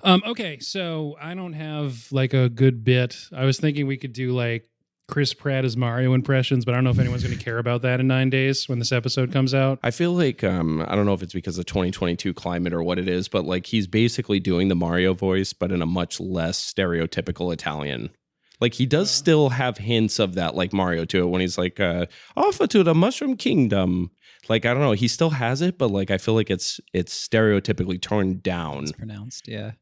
Okay, so I don't have like a good bit. I was thinking we could do like Chris Pratt as Mario impressions, but I don't know if anyone's going to care about that in 9 days when this episode comes out. I feel like, I don't know if it's because of 2022 climate or what it is, but like he's basically doing the Mario voice, but in a much less stereotypical Italian. Like he does still have hints of that like Mario to it when he's like, offer to the Mushroom Kingdom. Like, I don't know, he still has it, but like I feel like it's stereotypically toned down. It's pronounced, yeah.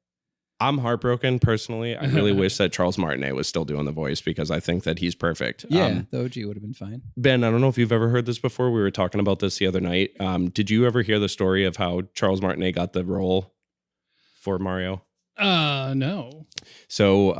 I'm heartbroken personally. I really wish that Charles Martinet was still doing the voice because I think that he's perfect. Yeah, the OG would have been fine. Ben, I don't know if you've ever heard this before. We were talking about this the other night. Did you ever hear the story of how Charles Martinet got the role for Mario? No. So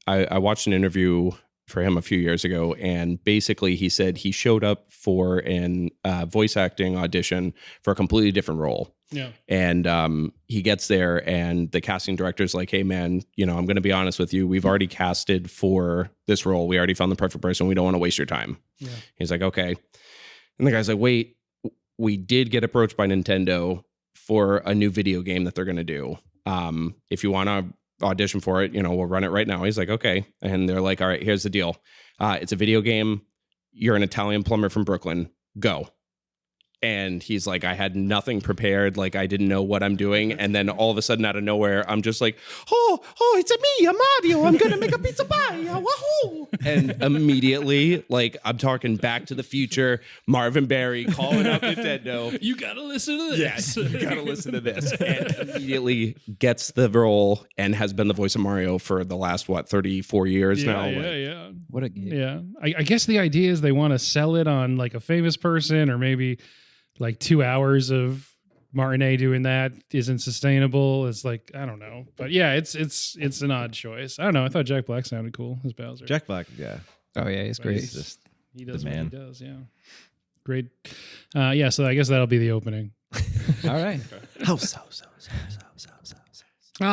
I watched an interview for him a few years ago, and basically he said he showed up for an voice acting audition for a completely different role. Yeah. And he gets there and the casting director's like, hey man, you know, I'm going to be honest with you. We've already casted for this role. We already found the perfect person. We don't want to waste your time. Yeah. He's like, okay. And the guy's like, wait, we did get approached by Nintendo for a new video game that they're going to do. If you want to audition for it, you know, we'll run it right now. He's like, okay. And they're like, all right, here's the deal. It's a video game. You're an Italian plumber from Brooklyn. Go. And he's like, I had nothing prepared. Like, I didn't know what I'm doing. And then all of a sudden, out of nowhere, I'm just like, oh, it's me, I'm Mario. I'm going to make a pizza pie. Wahoo! And immediately, like, I'm talking Back to the Future, Marvin Berry calling up Nintendo. You got to listen to this. Yes, you got to listen to this. And immediately gets the role and has been the voice of Mario for the last, 34 years now? Yeah. What a gig. Yeah. I guess the idea is they want to sell it on like a famous person, or maybe like 2 hours of Martinet doing that isn't sustainable. It's like, I don't know. But yeah, it's an odd choice. I don't know. I thought Jack Black sounded cool as Bowser. Jack Black, yeah. Oh, yeah, he's great. He's just he does the what man. he does, yeah. Great. Yeah, so I guess that'll be the opening. All right.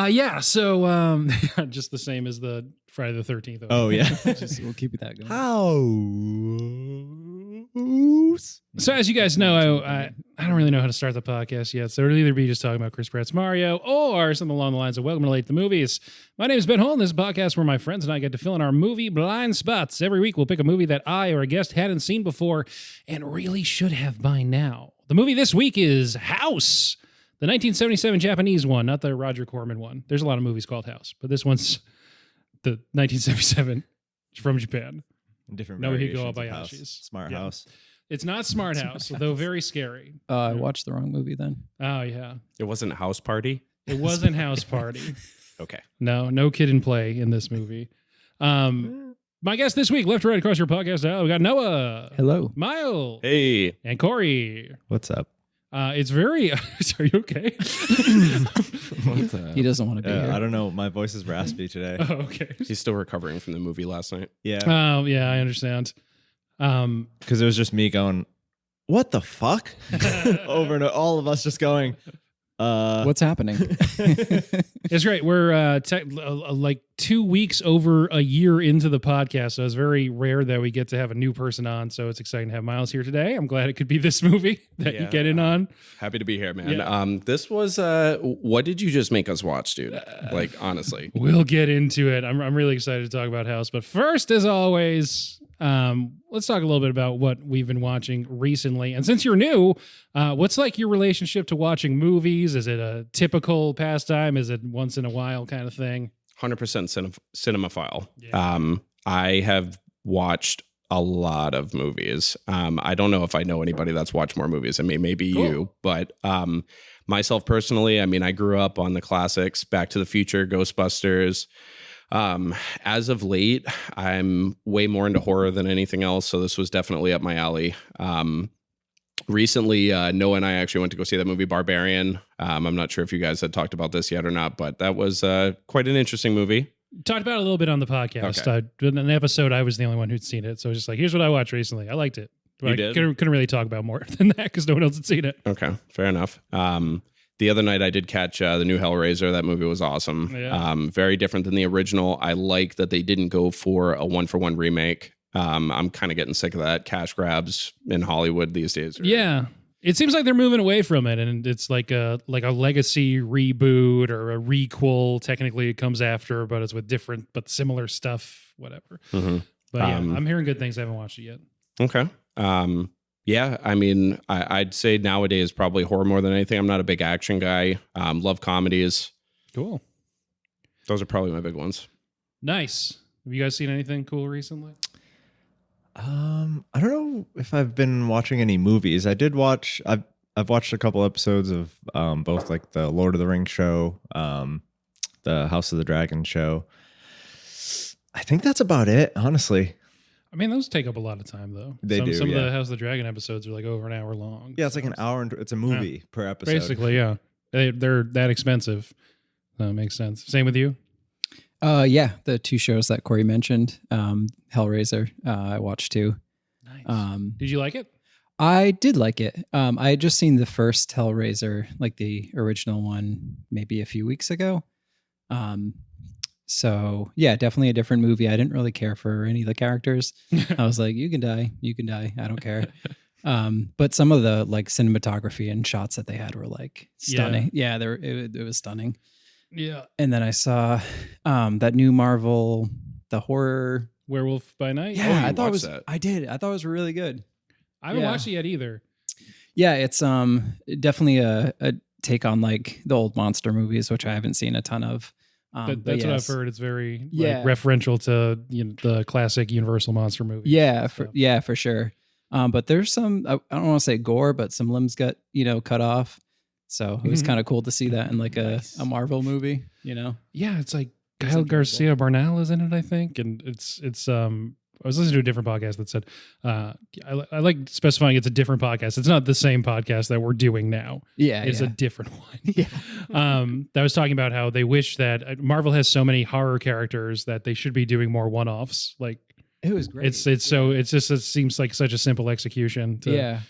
Yeah, so just the same as the Friday the 13th. Oh, yeah. We'll keep that going. So as you guys know, I don't really know how to start the podcast yet. So it'll either be just talking about Chris Pratt's Mario or something along the lines of Welcome to Late the Movies. My name is Ben Holden. This is a podcast where my friends and I get to fill in our movie blind spots. Every week we'll pick a movie that I or a guest hadn't seen before and really should have by now. The movie this week is House, the 1977 Japanese one, not the Roger Corman one. There's a lot of movies called House, but this one's the 1977 from Japan. Different Nobuhiko variations of house. Obayashi's. Smart Yeah. house. It's not Smart House, though very scary. I watched the wrong movie then. Oh, yeah. It wasn't House Party? It wasn't House Party. Okay. No kid in play in this movie. My guest this week, left to right across your podcast aisle, we got Noah. Hello. Mile. Hey. And Corey. What's up? It's very... Are you okay? What's up? He doesn't want to be here. I don't know. My voice is raspy today. Oh, okay. He's still recovering from the movie last night. Yeah. Oh, yeah, I understand. Because it was just me going, what the fuck? Over and all of us just going, What's happening? It's great. We're like 2 weeks over a year into the podcast, so it's very rare that we get to have a new person on. So it's exciting to have Miles here today. I'm glad it could be this movie that you get in on. Happy to be here, man. Yeah. This was what did you just make us watch, dude? Like, honestly. We'll get into it. I'm really excited to talk about House. But first, as always, let's talk a little bit about what we've been watching recently. And since you're new, what's like your relationship to watching movies? Is it a typical pastime? Is it once in a while kind of thing? 100% cinemaphile. Yeah. I have watched a lot of movies. I don't know if I know anybody that's watched more movies than me. Maybe Cool. you, but myself personally, I mean, I grew up on the classics: Back to the Future, Ghostbusters. As of late, I'm way more into horror than anything else, so this was definitely up my alley. Recently, Noah and I actually went to go see that movie Barbarian. I'm not sure if you guys had talked about this yet or not, but that was quite an interesting movie. Talked about it a little bit on the podcast. In an episode, I was the only one who'd seen it. So I was just like, here's what I watched recently. I liked it. But You I did? couldn't really talk about more than that because no one else had seen it. Okay, fair enough. The other night I did catch the new Hellraiser. That movie was awesome. Yeah. Very different than the original. I like that they didn't go for a one-for-one remake. I'm kind of getting sick of that cash grabs in Hollywood these days. Yeah. It seems like they're moving away from it, and it's like a legacy reboot or a requel. Technically, it comes after, but it's with different but similar stuff. Whatever. Mm-hmm. But yeah, I'm hearing good things. I haven't watched it yet. Okay. Yeah, I mean, I'd say nowadays probably horror more than anything. I'm not a big action guy. Love comedies. Cool. Those are probably my big ones. Nice. Have you guys seen anything cool recently? I don't know if I've been watching any movies. I've watched a couple episodes of both like the Lord of the Rings show, the House of the Dragon show. I think that's about it, honestly. I mean, those take up a lot of time, though. They do, Some yeah. of the House of the Dragon episodes are like over an hour long. Yeah, it's like an hour and it's a movie per episode. Basically, yeah. They're that expensive. That makes sense. Same with you? Yeah, the 2 shows that Cory mentioned, Hellraiser, I watched too. Nice. Did you like it? I did like it. I had just seen the first Hellraiser, like the original one, maybe a few weeks ago. So yeah, definitely a different movie. I didn't really care for any of the characters. I was like, you can die. I don't care. But some of the like cinematography and shots that they had were like stunning. Yeah, it was stunning. Yeah. And then I saw that new Marvel, the horror Werewolf by Night. Yeah, Oh, I thought it was. that. I did. I thought it was really good. I haven't watched it yet either. Yeah, it's definitely a take on like the old monster movies, which I haven't seen a ton of. That's what I've heard. It's very Yeah. referential to the classic Universal monster movies. Yeah, for sure. But there's some I don't want to say gore, but some limbs got cut off. So it was kind of cool to see that in like a Marvel movie. Yeah, it's like Kyle Garcia Bernal is in it, I think, and it's I was listening to a different podcast that said, I like specifying it's a different podcast. It's not the same podcast that we're doing now. Yeah, it's a different one. Yeah. That was talking about how they wish that Marvel has so many horror characters that they should be doing more one-offs. Like It was great. it seems like such a simple execution to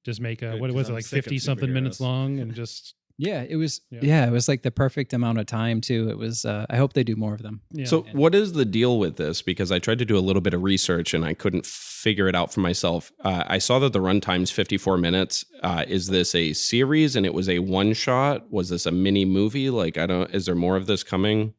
just make a Good, what 'cause was it I'm like sick of 50 something minutes superheroes. long and just it was Yeah. it was like the perfect amount of time too. It was I hope they do more of them. yeah. So what is the deal with this? Because I tried to do a little bit of research and I couldn't figure it out for myself. I saw that the runtime's 54 minutes. Is this a series and it was a one shot? Was this a mini movie? Like, is there more of this coming?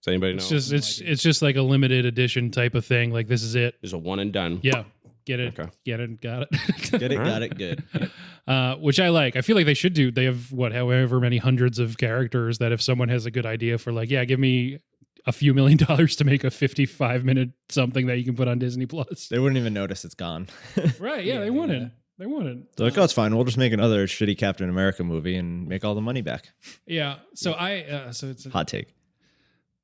Does anybody know? it's just like a limited edition type of thing. Like this is it. There's a one and done. Yeah. Get it. Okay. Get it. Got it. Get it, All got right. it, good. Which I like. I feel like they should do. They have however many hundreds of characters that if someone has a good idea for like, yeah, give me a few $1 million to make a 55-minute something that you can put on Disney Plus. They wouldn't even notice it's gone. Right. Yeah, they wouldn't. They wouldn't. They're like, oh, it's fine. We'll just make another shitty Captain America movie and make all the money back. Yeah. So so it's Hot take.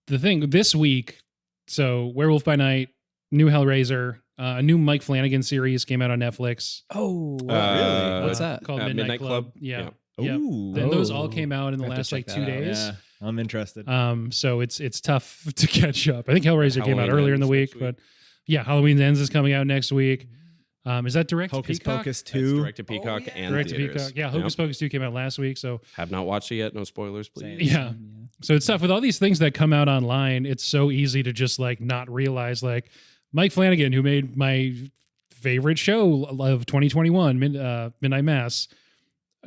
the thing this week. So Werewolf by Night, new Hellraiser, a new Mike Flanagan series came out on Netflix. Oh, really? What's that? Called Midnight Club. Yeah. Yeah. Ooh. Then those all Oh. came out in the I have to last like check 2 that out. days. Yeah, I'm interested. So it's tough to catch up. I think Hellraiser came out Halloween earlier in the Ends week, next week. but yeah, Halloween Ends is coming out next week. Is that direct to Hocus Peacock? Pocus It's 2. direct to Peacock and Direct to theaters. Peacock. Yeah, Hocus Pocus 2 came out last week, so Have not watched it yet. No spoilers, please. yeah. So it's tough with all these things that come out online. It's so easy to just like not realize like Mike Flanagan, who made my favorite show of 2021, Midnight Mass,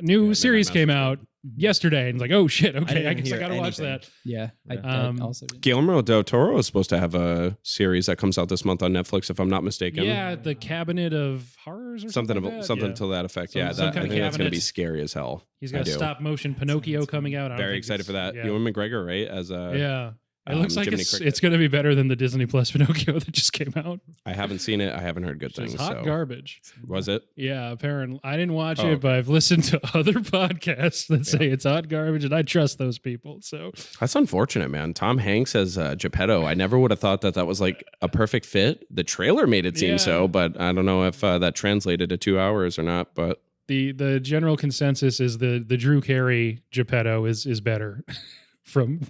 new Midnight series Mass came was out yesterday, and it's like, oh shit, okay, didn't I guess I hear gotta watch anything. that. Yeah, I also did. Guillermo del Toro is supposed to have a series that comes out this month on Netflix, if I'm not mistaken. Yeah, the Cabinet of Horrors or something like that. something Yeah. to that effect. Some- Yeah, some that, I kind of think that's going to be cabinet. scary as hell. He's I got a do. stop motion Pinocchio coming out. I don't Very think excited it's- for that. Yeah. Ewan McGregor, right? As Yeah. It looks like Jiminy it's Cricket. going to be better than the Disney Plus Pinocchio that just came out. I haven't seen it. I haven't heard good Which is things. hot So garbage. was it? Yeah, apparently. I didn't watch Oh, it, okay. but I've listened to other podcasts that say it's hot garbage, and I trust those people. So That's unfortunate, man. Tom Hanks as Geppetto. I never would have thought that was like a perfect fit. The trailer made it seem Yeah. so, but I don't know if that translated to 2 hours or not. But the general consensus is the Drew Carey Geppetto is better. From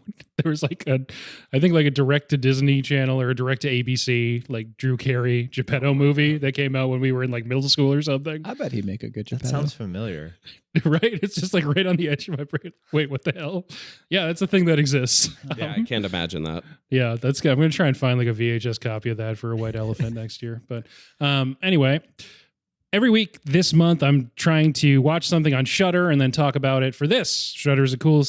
there was like I think like a direct to Disney Channel or a direct to ABC like Drew Carey Geppetto movie that came out when we were in like middle school or something. I bet he'd make a good That Geppetto. sounds familiar. Right? It's just like right on the edge of my brain. Wait, what the hell? Yeah, that's a thing that exists. yeah, I can't imagine that. Yeah, that's good. I'm going to try and find like a VHS copy of that for a White Elephant next year. But anyway, every week this month, I'm trying to watch something on Shudder and then talk about it for this. Shudder is a cool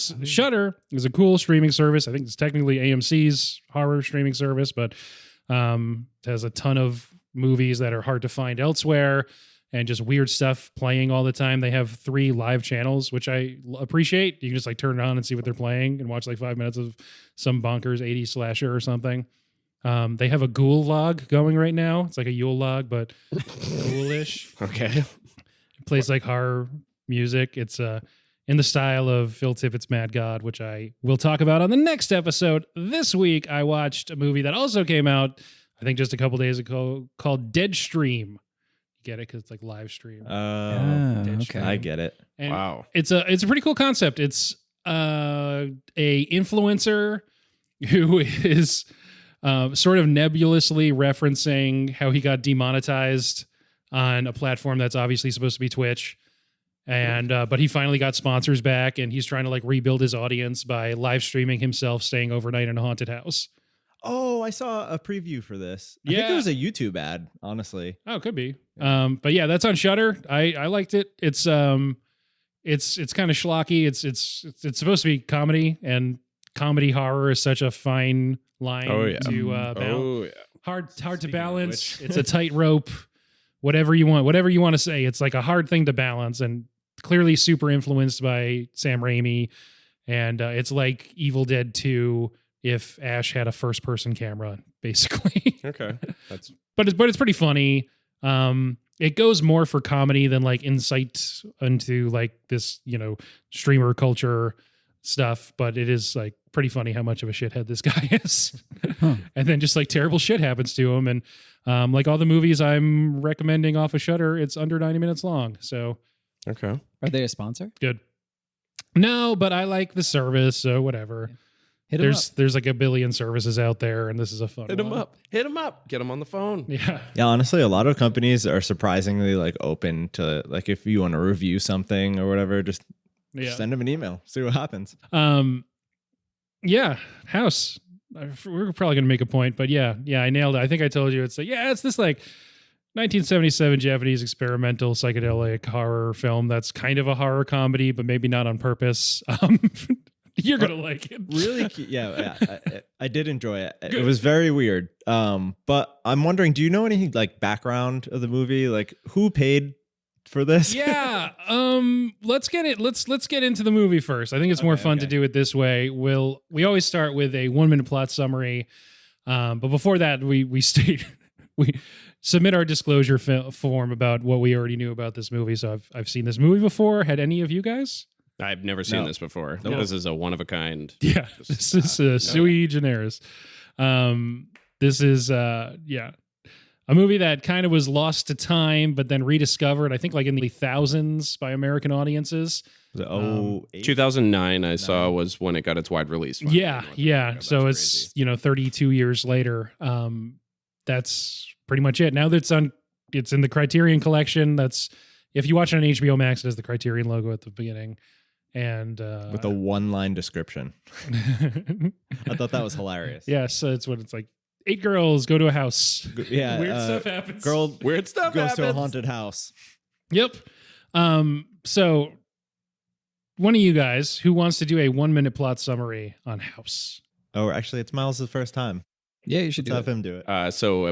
streaming service. I think it's technically AMC's horror streaming service, but it has a ton of movies that are hard to find elsewhere and just weird stuff playing all the time. They have 3 live channels, which I appreciate. You can just like turn it on and see what they're playing and watch like 5 minutes of some bonkers 80s slasher or something. They have a ghoul log going right now. It's like a Yule log, but ghoulish. Okay. It plays like horror music. It's in the style of Phil Tippett's Mad God, which I will talk about on the next episode. This week, I watched a movie that also came out, I think just a couple days ago, called Deadstream. Get it? Because it's like live stream. Okay. I get it. And Wow. It's a pretty cool concept. It's a influencer who is sort of nebulously referencing how he got demonetized on a platform that's obviously supposed to be Twitch. And but he finally got sponsors back, and he's trying to like rebuild his audience by live streaming himself staying overnight in a haunted house. Oh, I saw a preview for this. I think it was a YouTube ad, honestly. Oh, it could be. But yeah, that's on Shudder. I liked it. It's kind of schlocky. It's supposed to be comedy, and comedy horror is such a fine line to balance. Oh, yeah. Hard to Speaking of balance. which. It's a tightrope. Whatever you want to say. It's like a hard thing to balance, and clearly super influenced by Sam Raimi. And it's like Evil Dead 2 if Ash had a first-person camera, basically. Okay. But it's pretty funny. It goes more for comedy than like insight into like this, streamer culture stuff. But it is like pretty funny how much of a shithead this guy is. And then just like terrible shit happens to him. And like all the movies I'm recommending off of Shudder, it's under 90 minutes long. So Okay. Are they a sponsor? good. No, but I like the service, so whatever. Yeah. Hit 'em up. There's like a billion services out there, and this is a fun Hit him one. up. Hit him up. Get him on the phone. Yeah. Yeah, honestly, a lot of companies are surprisingly like open to like if you want to review something or whatever, just Yeah. send them an email, see what happens. Yeah, House. We're probably gonna make a point, but yeah, I nailed it. I think I told you it's this like 1977 Japanese experimental psychedelic horror film that's kind of a horror comedy, but maybe not on purpose. You're gonna like it. Really? I did enjoy it. It was very weird. But I'm wondering, do you know any like background of the movie? Like who paid for this? Yeah. Let's get into the movie first. I think it's more fun to do it this way. We always start with a 1-minute plot summary. But before that, we submit our disclosure form about what we already knew about this movie. So I've seen this movie before. Had any of you guys? I've never seen this before. No. This is a one of a kind. Yeah. This is sui generis. This is a movie that kind of was lost to time, but then rediscovered, I think like in the thousands by American audiences. Was it 08? 2009, I saw, was when it got its wide release. finally. Yeah. That's So crazy. it's 32 years later. That's pretty much it. Now that it's in the Criterion collection. That's if you watch it on HBO Max, it has the Criterion logo at the beginning. And with a 1-line description. I thought that was hilarious. yeah, so it's what it's like. 8 girls go to a house. Yeah. Weird stuff happens. Girl Weird stuff goes to a happens. haunted house. Yep. So one of you guys who wants to do a 1-minute plot summary on House? Oh, actually, it's Miles' first time. Yeah, you should Let's do have it. him do it. So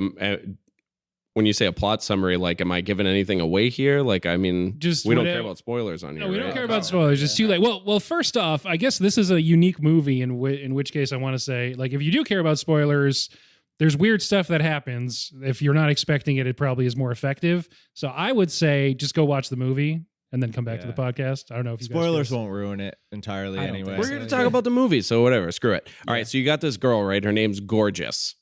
when you say a plot summary, like, am I giving anything away here? Like, I mean, Just we don't whatever- care about spoilers on here. No, we don't right? care about Oh. spoilers. It's too late. Well, first off, I guess this is a unique movie in which case I want to say, like, if you do care about spoilers, there's weird stuff that happens. If you're not expecting it, it probably is more effective. So I would say just go watch the movie and then come back to the podcast. I don't know if you Spoilers guys won't ruin it entirely I don't anyway. think We're here to talk about the movie, so whatever. Screw it. All right, so you got this girl, right? Her name's Gorgeous.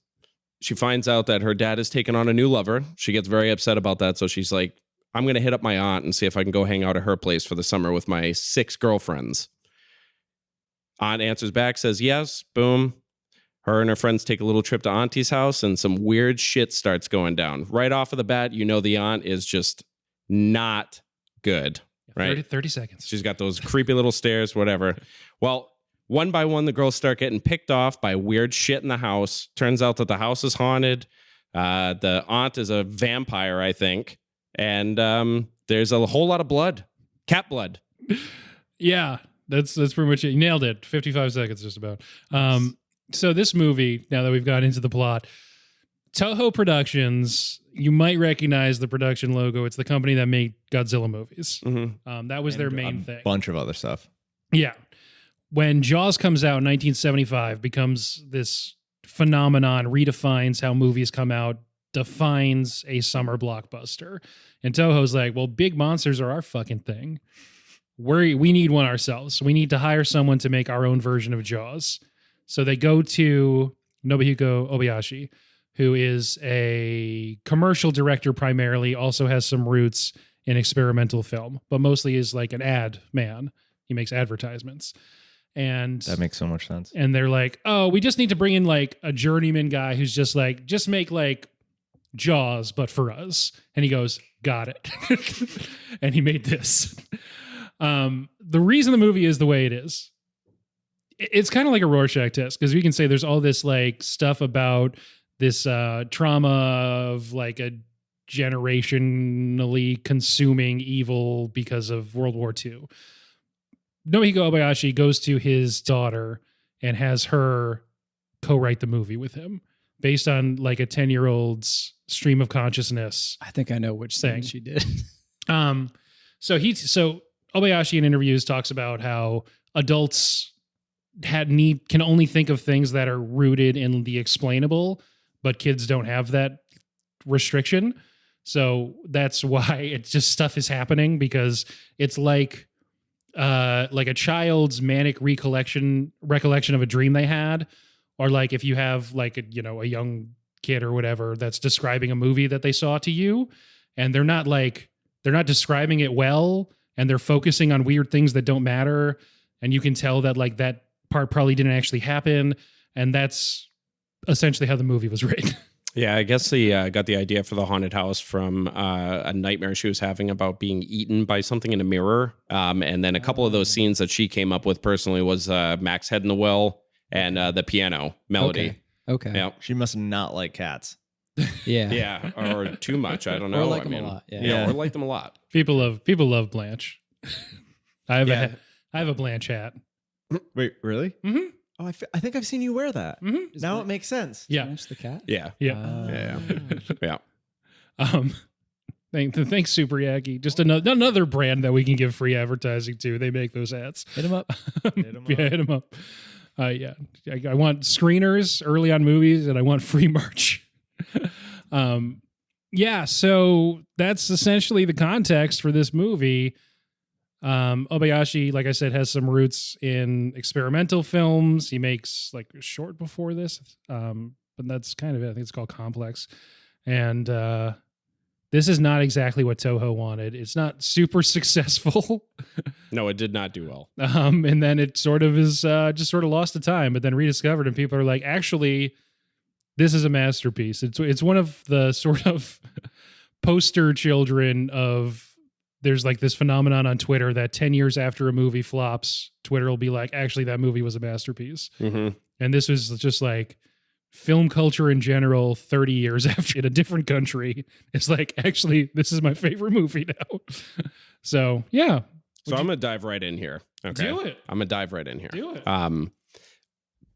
She finds out that her dad has taken on a new lover. She gets very upset about that, so she's like, I'm going to hit up my aunt and see if I can go hang out at her place for the summer with my 6 girlfriends. Aunt answers back, says yes. Boom. Her and her friends take a little trip to Auntie's house, and some weird shit starts going down. Right off of the bat, you know the aunt is just not good, right? 30 seconds. She's got those creepy little stairs, whatever. Well, one by one, the girls start getting picked off by weird shit in the house. Turns out that the house is haunted. The aunt is a vampire, I think. And there's a whole lot of blood. Cat blood. Yeah, that's pretty much it. You nailed it. 55 seconds just about. So this movie, now that we've got into the plot, Toho Productions, you might recognize the production logo. It's the company that made Godzilla movies. That was their main thing. A bunch of other stuff. Yeah. When Jaws comes out in 1975, becomes this phenomenon, redefines how movies come out, defines a summer blockbuster. And Toho's like, well, big monsters are our fucking thing. We need one ourselves. We need to hire someone to make our own version of Jaws. So they go to Nobuhiko Obayashi, who is a commercial director primarily, also has some roots in experimental film, but mostly is like an ad man. He makes advertisements. And That makes so much sense. and they're like, oh, we just need to bring in like a journeyman guy who's just like, just make like Jaws, but for us. And he goes, got it. And he made this. The reason the movie is the way it is, it's kind of like a Rorschach test, because we can say there's all this like stuff about this trauma of like a generationally consuming evil because of World War II. Nobuhiko Obayashi goes to his daughter and has her co-write the movie with him based on like a 10-year-old's stream of consciousness. I think I know which thing she did. So Obayashi in interviews talks about how adults can only think of things that are rooted in the explainable, but kids don't have that restriction. So that's why it's just stuff is happening, because it's like a child's manic recollection of a dream they had, or like if you have like a young kid or whatever that's describing a movie that they saw to you, and they're not describing it well, and they're focusing on weird things that don't matter, and you can tell that like that part probably didn't actually happen, and that's essentially how the movie was written. Yeah, I guess he got the idea for the haunted house from a nightmare she was having about being eaten by something in a mirror. And then a couple of those scenes that she came up with personally was Mac's head in the well and the piano melody. Okay. Yeah. She must not like cats. Yeah. Yeah, or too much. I don't know. Or like them a lot. Yeah. Or like them a lot. People love Blanche. I have a Blanche hat. Wait, really? Mm-hmm. Oh, I think I've seen you wear that. Mm-hmm. Now it makes sense. Yeah. Blanche the cat? Yeah. Yeah. Yeah. Thanks, Super Yaki. Just another brand that we can give free advertising to. They make those hats. Hit him up. Hit 'em up. Yeah, hit them up. Yeah. I want screeners early on movies, and I want free merch. Yeah, so that's essentially the context for this movie. Obayashi, like I said, has some roots in experimental films. He makes like a short before this, but that's kind of it. I think it's called Complex. And this is not exactly what Toho wanted. It's not super successful. No, it did not do well. And then it sort of is just sort of lost to time, but then rediscovered, and people are like, actually, this is a masterpiece. It's one of the sort of poster children of, there's like this phenomenon on Twitter that 10 years after a movie flops, Twitter will be like, actually, that movie was a masterpiece. Mm-hmm. And this was just like film culture in general 30 years after in a different country. It's like, actually, this is my favorite movie now. So, yeah. So I'm going to dive right in here. Okay. Do it. I'm going to dive right in here. Do it.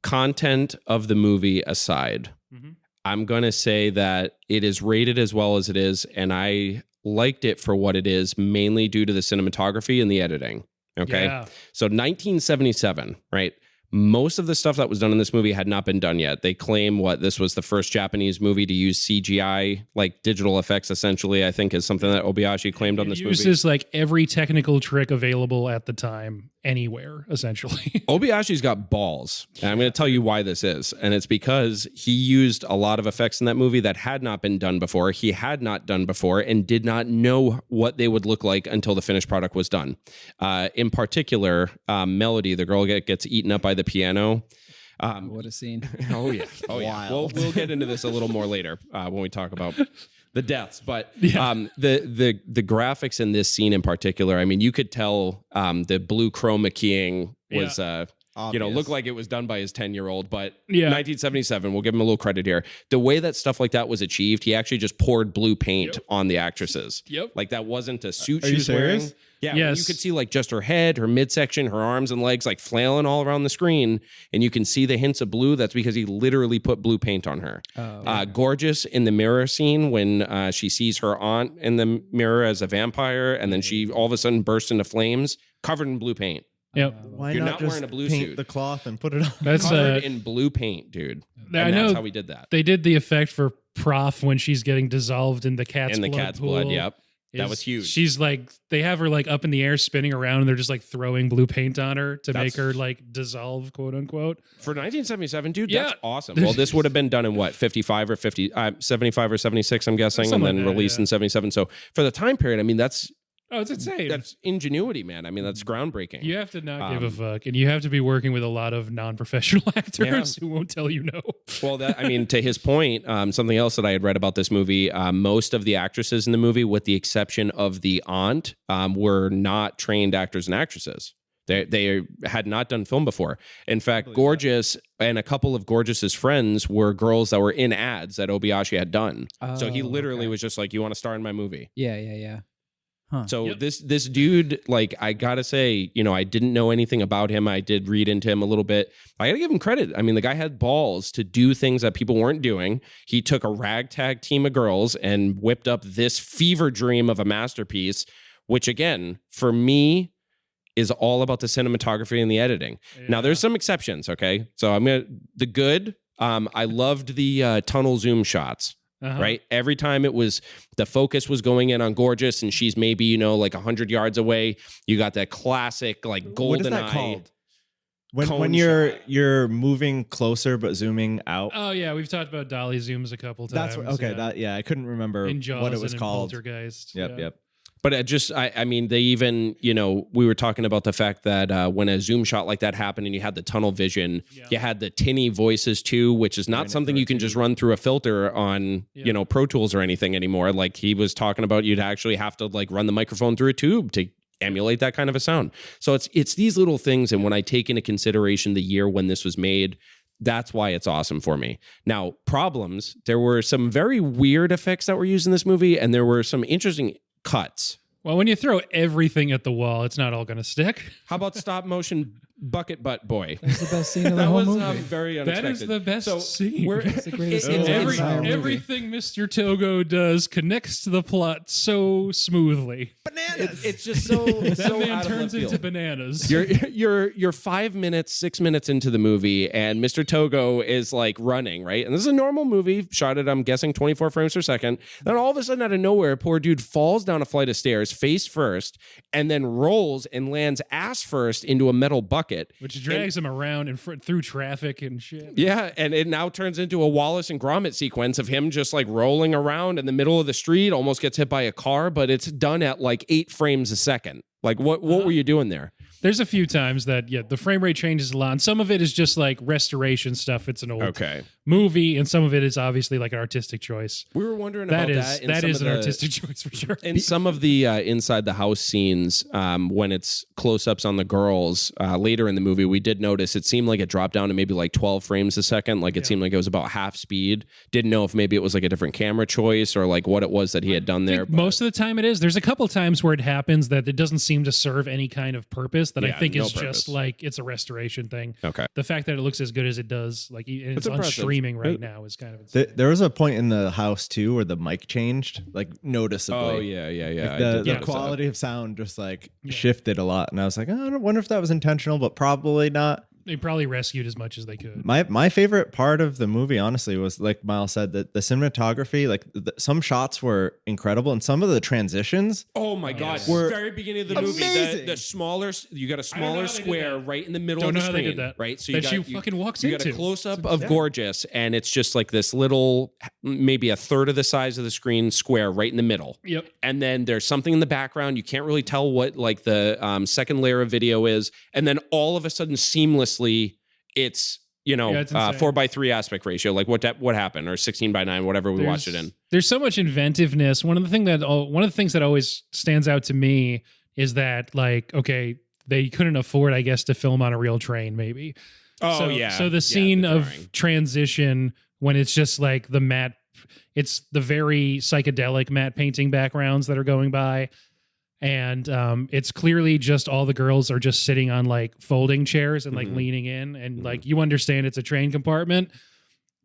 Content of the movie aside, Mhm. I'm going to say that it is rated as well as it is, and I liked it for what it is, mainly due to the cinematography and the editing. Okay. Yeah. So 1977, right? Most of the stuff that was done in this movie had not been done yet. They claim this was the first Japanese movie to use CGI, like digital effects, essentially, I think is something that Obayashi claimed on this movie. Uses like every technical trick available at the time, anywhere, essentially. Obayashi's got balls. And I'm going to tell you why this is. And it's because he used a lot of effects in that movie that had not been done before. He had not done before and did not know what they would look like until the finished product was done. In particular, Melody, the girl gets eaten up by the piano. What a scene. Oh, yeah. Oh, yeah. We'll get into this a little more later when we talk about the deaths. But the graphics in this scene in particular, I mean, you could tell the blue chroma keying was obvious. looked like it was done by his 10-year-old. But Yeah. 1977, we'll give him a little credit here. The way that stuff like that was achieved, he actually just poured blue paint on the actresses. Yep. Like that wasn't a suit Are she you was wearing. serious? Yeah, Yes. you could see like just her head, her midsection, her arms and legs like flailing all around the screen, and you can see the hints of blue. That's because he literally put blue paint on her. Gorgeous in the mirror scene when she sees her aunt in the mirror as a vampire, and then she all of a sudden bursts into flames, covered in blue paint. Yep. Why You're not not just wearing a blue paint suit. the cloth and put it on? That's Covered in blue paint, dude. I And know that's how we did that. they did the effect for Prof when she's getting dissolved in the cat's In the blood cat's pool. blood, yep. That is- was huge. She's like, they have her like up in the air spinning around and they're just like throwing blue paint on her to make That's- her like dissolve, quote unquote. For 1977, dude, Yeah. that's awesome. Well, this would have been done in what, 55 or 75 or 76, I'm guessing, Something and then like that, released yeah. in 77. So for the time period, I mean, that's Oh, it's insane. ingenuity, man. I mean, that's groundbreaking. You have to not give a fuck, and you have to be working with a lot of non-professional actors who won't tell you no. Well, I mean, to his point, something else that I had read about this movie, most of the actresses in the movie, with the exception of the aunt, were not trained actors and actresses. They had not done film before. In fact, Gorgeous and a couple of Gorgeous's friends were girls that were in ads that Obayashi had done. So he literally was just like, "You want to star in my movie?" Yeah. Huh. So this dude, like, I gotta say, I didn't know anything about him. I did read into him a little bit. I gotta give him credit. I mean, the guy had balls to do things that people weren't doing. He took a ragtag team of girls and whipped up this fever dream of a masterpiece, which again, for me, is all about the cinematography and the editing. Yeah. Now, there's some exceptions, okay? So the good, I loved the tunnel zoom shots. Right. Every time the focus was going in on Gorgeous and she's maybe, like 100 yards away, you got that classic like golden What is that eye. called? Cone When you're moving closer but zooming out. Oh yeah, we've talked about dolly zooms a couple times. That's okay. Yeah. I couldn't remember In Jaws what it was and in called. Poltergeist. Yep. yeah. But I mean, they even, we were talking about the fact that when a zoom shot like that happened and you had the tunnel vision, you had the tinny voices too, which is not something you can just run through a filter on, Pro Tools or anything anymore. Like he was talking about, you'd actually have to like run the microphone through a tube to emulate that kind of a sound. So it's these little things. And when I take into consideration the year when this was made, that's why it's awesome for me. Now, problems, there were some very weird effects that were used in this movie, and there were some interesting cuts. Well, when you throw everything at the wall, it's not all going to stick. How about stop motion bucket butt boy? That's the best scene of the That whole was movie. very That unexpected. is the best scene. It's the greatest It's scene of the entire movie. Everything Mr. Togo does connects to the plot so smoothly. It's just so That so man out of turns left into field. bananas. You're 5 minutes, 6 minutes into the movie, and Mr. Togo is like running, right? And this is a normal movie, shot at, I'm guessing, 24 frames per second. Then all of a sudden, out of nowhere, poor dude falls down a flight of stairs, face first, and then rolls and lands ass first into a metal bucket. Which drags him around and through traffic and shit. Yeah, and it now turns into a Wallace and Gromit sequence of him just like rolling around in the middle of the street, almost gets hit by a car, but it's done at like 8 frames a second. Like, what were you doing there? There's a few times that, the frame rate changes a lot. And some of it is just like restoration stuff. It's an old movie, and some of it is obviously like an artistic choice. We were wondering about that. That is an artistic choice for sure. In some of the inside the house scenes, when it's close-ups on the girls later in the movie, we did notice it seemed like it dropped down to maybe like 12 frames a second. Like it seemed like it was about half speed. Didn't know if maybe it was like a different camera choice or like what it was that he had done there. Most of the time it is. There's a couple times where it happens that it doesn't seem to serve any kind of purpose that I think is just like it's a restoration thing. Okay. The fact that it looks as good as it does, like it's on impressive. streaming right now, is kind of insane. There was a point in the house too where the mic changed, like noticeably. Oh yeah. Like I the did notice quality of sound just like shifted a lot, and I was like, I wonder if that was intentional, but probably not. They probably rescued as much as they could. My favorite part of the movie, honestly, was like Miles said, that the cinematography, like some shots were incredible, and some of the transitions. Oh my God! Were Very beginning of the movie, amazing. the smaller, you got a I don't know smaller how they did square that. right in the middle Don't of the know how they screen, did that. right? So That she fucking walks you got a into. close up of Gorgeous, and it's just like this little, maybe a third of the size of the screen square right in the middle. Yep. And then there's something in the background. You can't really tell what like the second layer of video is, and then all of a sudden, seamlessly, it's it's insane. 4:3 aspect ratio, like what happened, or 16:9, whatever we watched it in. There's so much inventiveness. One of the things that always stands out to me is that, like, okay, they couldn't afford, I guess, to film on a real train, maybe. Oh, So the scene the of drawing. transition when it's just like the matte, it's the very psychedelic matte painting backgrounds that are going by. And it's clearly just all the girls are just sitting on like folding chairs and like leaning in. And like you understand it's a train compartment,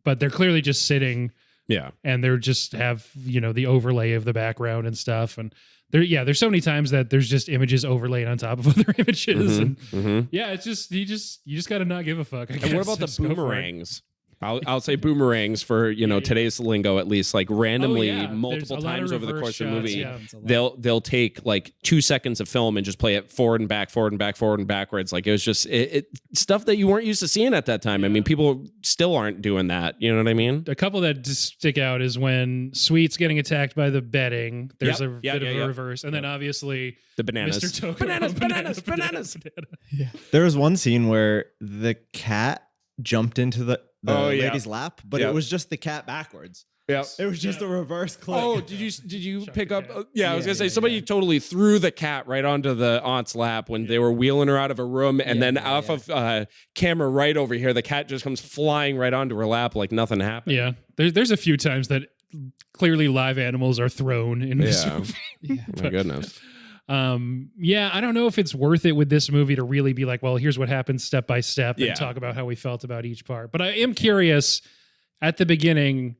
but they're clearly just sitting. Yeah. And they're just have, you know, the overlay of the background and stuff. And there's so many times that there's just images overlaid on top of other images. And yeah, it's just, you just got to not give a fuck. And what about the boomerangs? I'll say boomerangs for, you know, today's lingo, at least, like randomly multiple times over the course of the movie. Yeah. They'll take like 2 seconds of film and just play it forward and back, forward and back, forward and backwards. Like it was just stuff that you weren't used to seeing at that time. I mean, people still aren't doing that. You know what I mean? A couple that just stick out is when Sweet's getting attacked by the bedding. There's a bit of a reverse. And then obviously the bananas. Mr. Toko. Bananas. Yeah. There was one scene where the cat jumped into the lady's lap, but it was just the cat backwards. Yeah, it was just a reverse click. Oh, did you pick up? I was gonna say somebody totally threw the cat right onto the aunt's lap when they were wheeling her out of a room, and then off of camera right over here, the cat just comes flying right onto her lap like nothing happened. Yeah, there's a few times that clearly live animals are thrown in this movie. My goodness. I don't know if it's worth it with this movie to really be like, well, here's what happens step by step and talk about how we felt about each part. But I am curious at the beginning,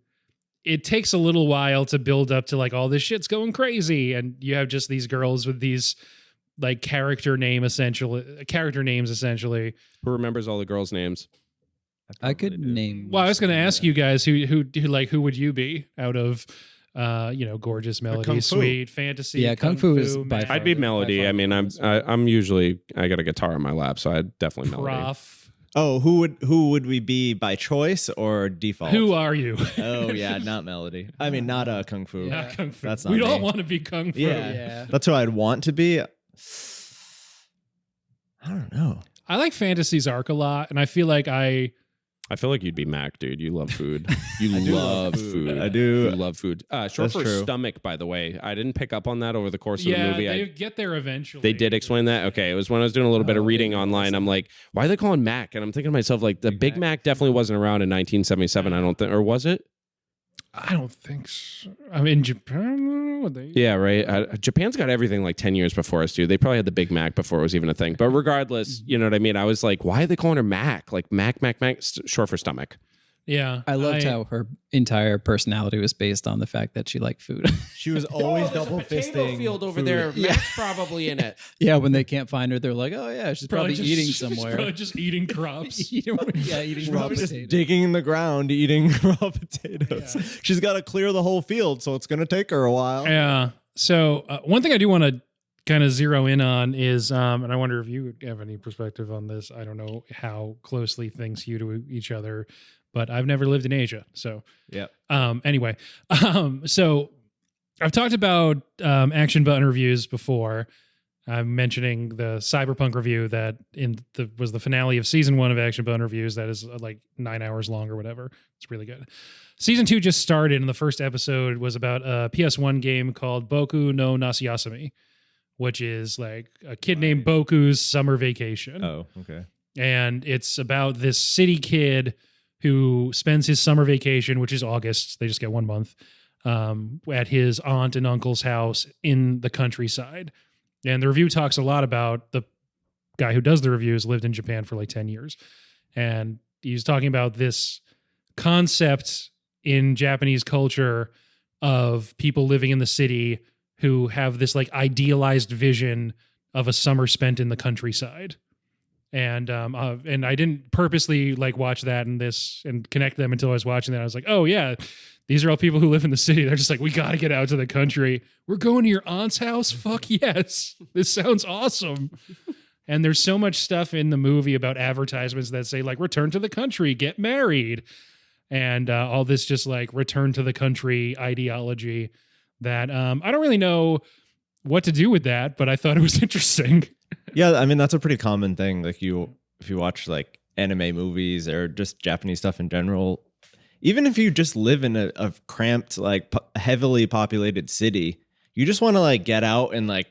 it takes a little while to build up to like all this shit's going crazy. And you have just these girls with these like character names essentially. Who remembers all the girls' names? I could name. Well, I was going to ask you guys who would you be out of gorgeous melody, sweet fantasy. Yeah, Kung Fu is by far I'd be Melody. I mean, I'm usually I got a guitar on my lap, so I'd definitely Melody. Prof. Oh, who would we be by choice or default? Who are you? Oh yeah, not Melody. I mean, not Kung Fu. Not Kung Fu. That's not we me. don't want to be Kung Fu. Yeah, that's who I'd want to be. I don't know. I like Fantasy's arc a lot, and I feel like I feel like you'd be Mac, dude. You love food. You love food. I do. You love food. Short for stomach, by the way. I didn't pick up on that over the course of the movie. Yeah, they get there eventually. They did explain that? Okay. It was when I was doing a little bit of reading online. I'm like, why are they calling Mac? And I'm thinking to myself, like, the Big Mac definitely wasn't around in 1977, I don't think. Or was it? I don't think so. I mean, Japan. Yeah, right. Japan's got everything like 10 years before us, dude. They probably had the Big Mac before it was even a thing. But regardless, you know what I mean? I was like, why are they calling her Mac? Like Mac, short for stomach. Yeah. I loved how her entire personality was based on the fact that she liked food. She was always double fisting. Field over food. there. Mac's probably in it. Yeah, when they can't find her, they're like, oh yeah, she's probably eating somewhere. She's probably just eating crops. eating raw Probably just potatoes. digging in the ground, eating raw potatoes. Yeah. She's got to clear the whole field, so it's going to take her a while. Yeah. So one thing I do want to kind of zero in on is, and I wonder if you have any perspective on this. I don't know how closely things hew to each other, but I've never lived in Asia. So, anyway, so I've talked about action button reviews before. I'm mentioning the Cyberpunk review that was the finale of season 1 of Action Button Reviews. That is like 9 hours long or whatever. It's really good. Season 2 just started, and the first episode was about a PS1 game called Boku no Nasuyasumi, which is like a kid named Boku's summer vacation. Oh, okay. And it's about this city kid who spends his summer vacation, which is August. They just get 1 month, at his aunt and uncle's house in the countryside. And the review talks a lot about the guy who does the reviews lived in Japan for like 10 years. And he's talking about this concept in Japanese culture of people living in the city who have this like idealized vision of a summer spent in the countryside. And I didn't purposely like watch that and connect them until I was watching that. I was like, oh yeah, these are all people who live in the city. They're just like, we got to get out to the country. We're going to your aunt's house? Fuck yes. This sounds awesome. And there's so much stuff in the movie about advertisements that say like, return to the country, get married. And all this just like return to the country ideology that I don't really know what to do with that, but I thought it was interesting. Yeah, I mean, that's a pretty common thing. Like if you watch like anime movies or just Japanese stuff in general, even if you just live in a cramped, like heavily populated city, you just want to like get out and like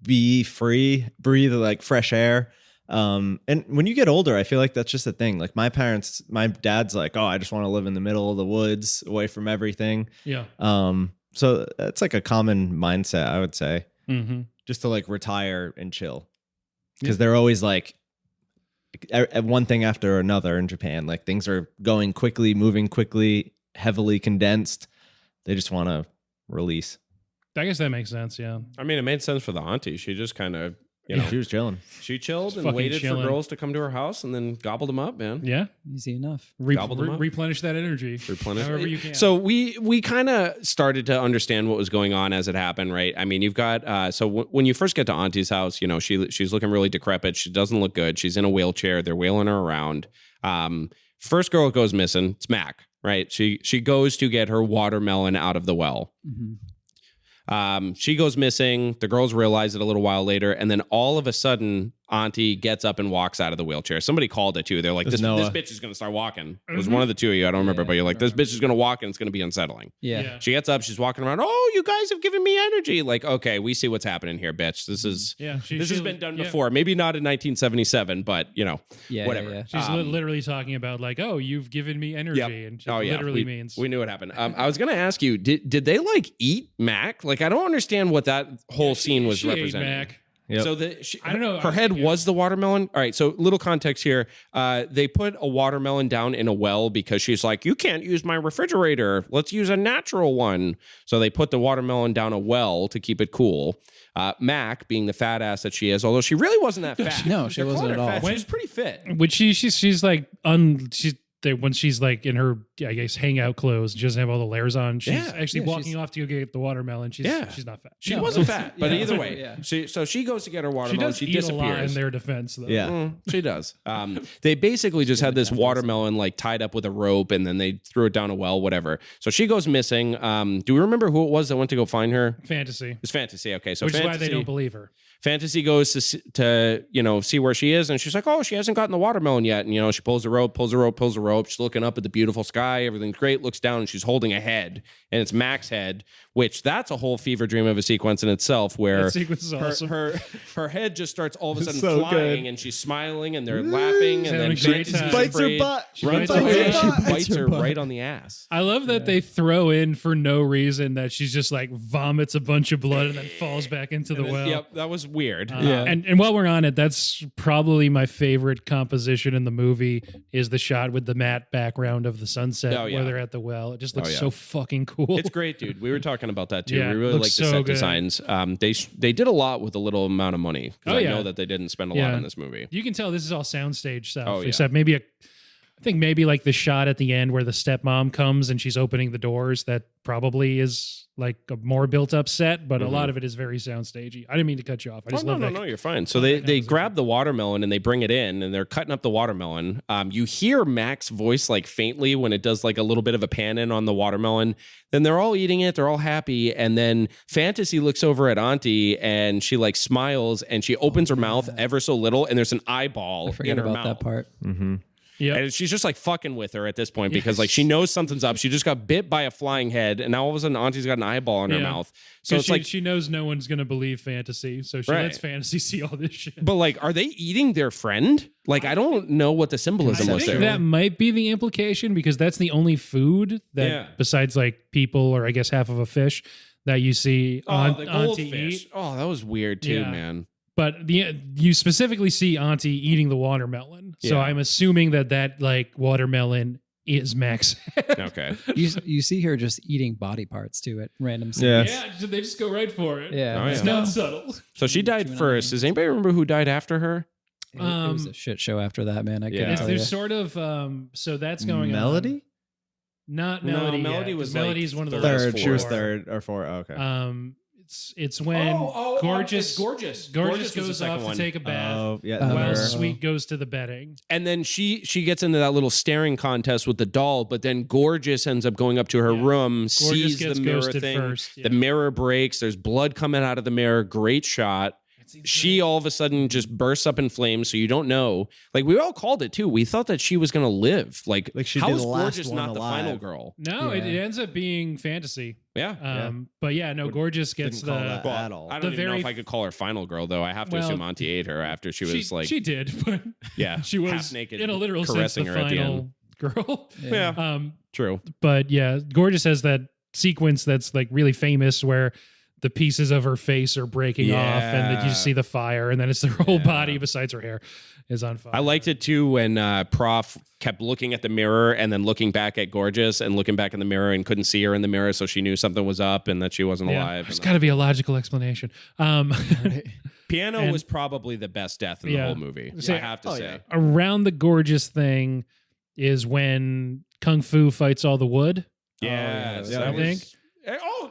be free, breathe like fresh air. And when you get older, I feel like that's just a thing. Like my dad's like, oh, I just want to live in the middle of the woods, away from everything. Yeah. So that's like a common mindset, I would say, Mm-hmm. just to like retire and chill, because they're always like one thing after another in Japan. Like things are going quickly, moving quickly, heavily condensed. They just want to release. I guess that makes sense. Yeah. I mean, it made sense for the auntie. She just kind of, you know, She was chilling. she chilled Just and fucking waited chilling. for girls to come to her house and then gobbled them up, man. Yeah. Easy enough. Gobbled them up. Replenish that energy. Replenish. However you can. So we kind of started to understand what was going on as it happened, right? I mean, you've got when you first get to Auntie's house, you know, she's looking really decrepit. She doesn't look good. She's in a wheelchair. They're wheeling her around. First girl goes missing. It's Mac, right? She goes to get her watermelon out of the well. Mm-hmm. She goes missing. The girls realize it a little while later, and then all of a sudden, Auntie gets up and walks out of the wheelchair. Somebody called it too. They're like, this bitch is going to start walking. It was one of the two of you. I don't remember, but you're like, this bitch is going to walk and it's going to be unsettling. Yeah. She gets up. She's walking around. Oh, you guys have given me energy. Like, okay, we see what's happening here, bitch. This is this has been done before. Maybe not in 1977, but you know, whatever. Yeah. She's literally talking about like, oh, you've given me energy, and she literally means we knew what happened. I was going to ask you, did they like eat Mac? Like, I don't understand what that whole scene was she representing. ate Mac. Yep. So I don't know. Her head was the watermelon. All right. So little context here. They put a watermelon down in a well because she's like, you can't use my refrigerator. Let's use a natural one. So they put the watermelon down a well to keep it cool. Mac, being the fat ass that she is, although she really wasn't that fat. No, she wasn't at all. She's pretty fit. Which she's like when she's like in her, I guess, hangout clothes, she doesn't have all the layers on. She's actually walking off to go get the watermelon. She's not fat. She wasn't fat, but Yeah. either way, Yeah. she goes to get her She watermelon. does She eat disappears. a lot in their defense, though. Yeah. She does. They basically just had this watermelon like tied up with a rope, and then they threw it down a well, whatever. So she goes missing. Do we remember who it was that went to go find her? Fantasy. It's Fantasy. Okay, so Which Fantasy, is why they don't believe her. Fantasy goes to see where she is, and she's like, oh, she hasn't gotten the watermelon yet. And she pulls the rope. She's looking up at the beautiful sky. Everything's great. Looks down, and she's holding a head, and it's Mac's head, which that's a whole fever dream of a sequence in itself, where That sequence is awesome. her head just starts all of a sudden so flying, good. and she's smiling, and they're laughing, and then Having a great Fantasy's time. Bites her afraid, butt. runs bites her away, butt. she Bites bites her her butt. right on the ass. I love that they throw in for no reason that she's just like vomits a bunch of blood and then falls back into the well. Yep, that was weird. And while we're on it, that's probably my favorite composition in the movie is the shot with the matte background of the sunset where they're at the well. It just looks so fucking cool. It's great, dude. We were talking about that too. Yeah, we really looks like the so set good. designs. They did a lot with a little amount of money. 'Cause I know that they didn't spend a lot on this movie. You can tell this is all soundstage stuff, Oh, yeah. except maybe I think maybe like the shot at the end where the stepmom comes and she's opening the doors. That probably is like a more built up set, but a lot of it is very soundstagey. I didn't mean to cut you off. I just love that. No, you're fine. So they grab the watermelon and they bring it in and they're cutting up the watermelon. You hear Mac's voice like faintly when it does like a little bit of a pan in on the watermelon. Then they're all eating it. They're all happy. And then Fantasy looks over at Auntie and she like smiles and she opens her mouth ever so little and there's an eyeball I forget in her about mouth. that part. Yeah. And she's just like fucking with her at this point because like she knows something's up. She just got bit by a flying head and now all of a sudden Auntie's got an eyeball in her mouth. So it's like she knows no one's going to believe Fantasy. So she lets Fantasy see all this shit. But like, are they eating their friend? Like, I don't know what the symbolism I was think there. that might be the implication because that's the only food that besides like people or I guess half of a fish that you see the Auntie goldfish. eat. Oh, that was weird too, Yeah. man. But you specifically see Auntie eating the watermelon. So Yeah. I'm assuming that like watermelon is Max. Okay. You see her just eating body parts too at random scenes. Yeah. Yeah, they just go right for it. Yeah. Oh, It's yeah. not subtle. So she died Chewing on first. Does anybody remember who died after her? It was a shit show after that, man. I Yeah. couldn't tell There's you. sort of so that's going on. Melody? Not No, Melody. Melody yet, was 'cause like Melody's one of the third. last Third. She was four. third or four. Oh, okay. It's when Gorgeous it's Gorgeous. Gorgeous was the goes second off one. to take a bath. Oh, yeah. Uh, While Mirror. Sweet goes to the bedding. And then she gets into that little staring contest with the doll, but then Gorgeous ends up going up to her room, sees gets the mirror ghosted thing. first, yeah. The mirror breaks. There's blood coming out of the mirror. Great shot. she all of a sudden just bursts up in flames. So you don't know. Like we all called it too. We thought that she was going to live. Like she'd how be is the last Gorgeous one not the final alive. girl? No, Yeah. it ends up being fantasy. Yeah. But yeah, no, Gorgeous gets Didn't call the. that Well, at all. I don't The even know very- if I could call her final girl though. I have to Well, assume Auntie ate her after she was like she did, but yeah, she was half naked, in a literal sense the caressing her at the final girl. Yeah. True. But yeah, Gorgeous has that sequence that's like really famous where the pieces of her face are breaking off, and then you just see the fire, and then it's her whole body besides her hair is on fire. I liked it too when Prof kept looking at the mirror and then looking back at Gorgeous and looking back in the mirror and couldn't see her in the mirror, so she knew something was up and that she wasn't alive. There's got to be a logical explanation. Piano was probably the best death in the whole movie. So- I have to say. Around the Gorgeous thing is when Kung Fu fights all the wood. Yes, yeah, that I was- think.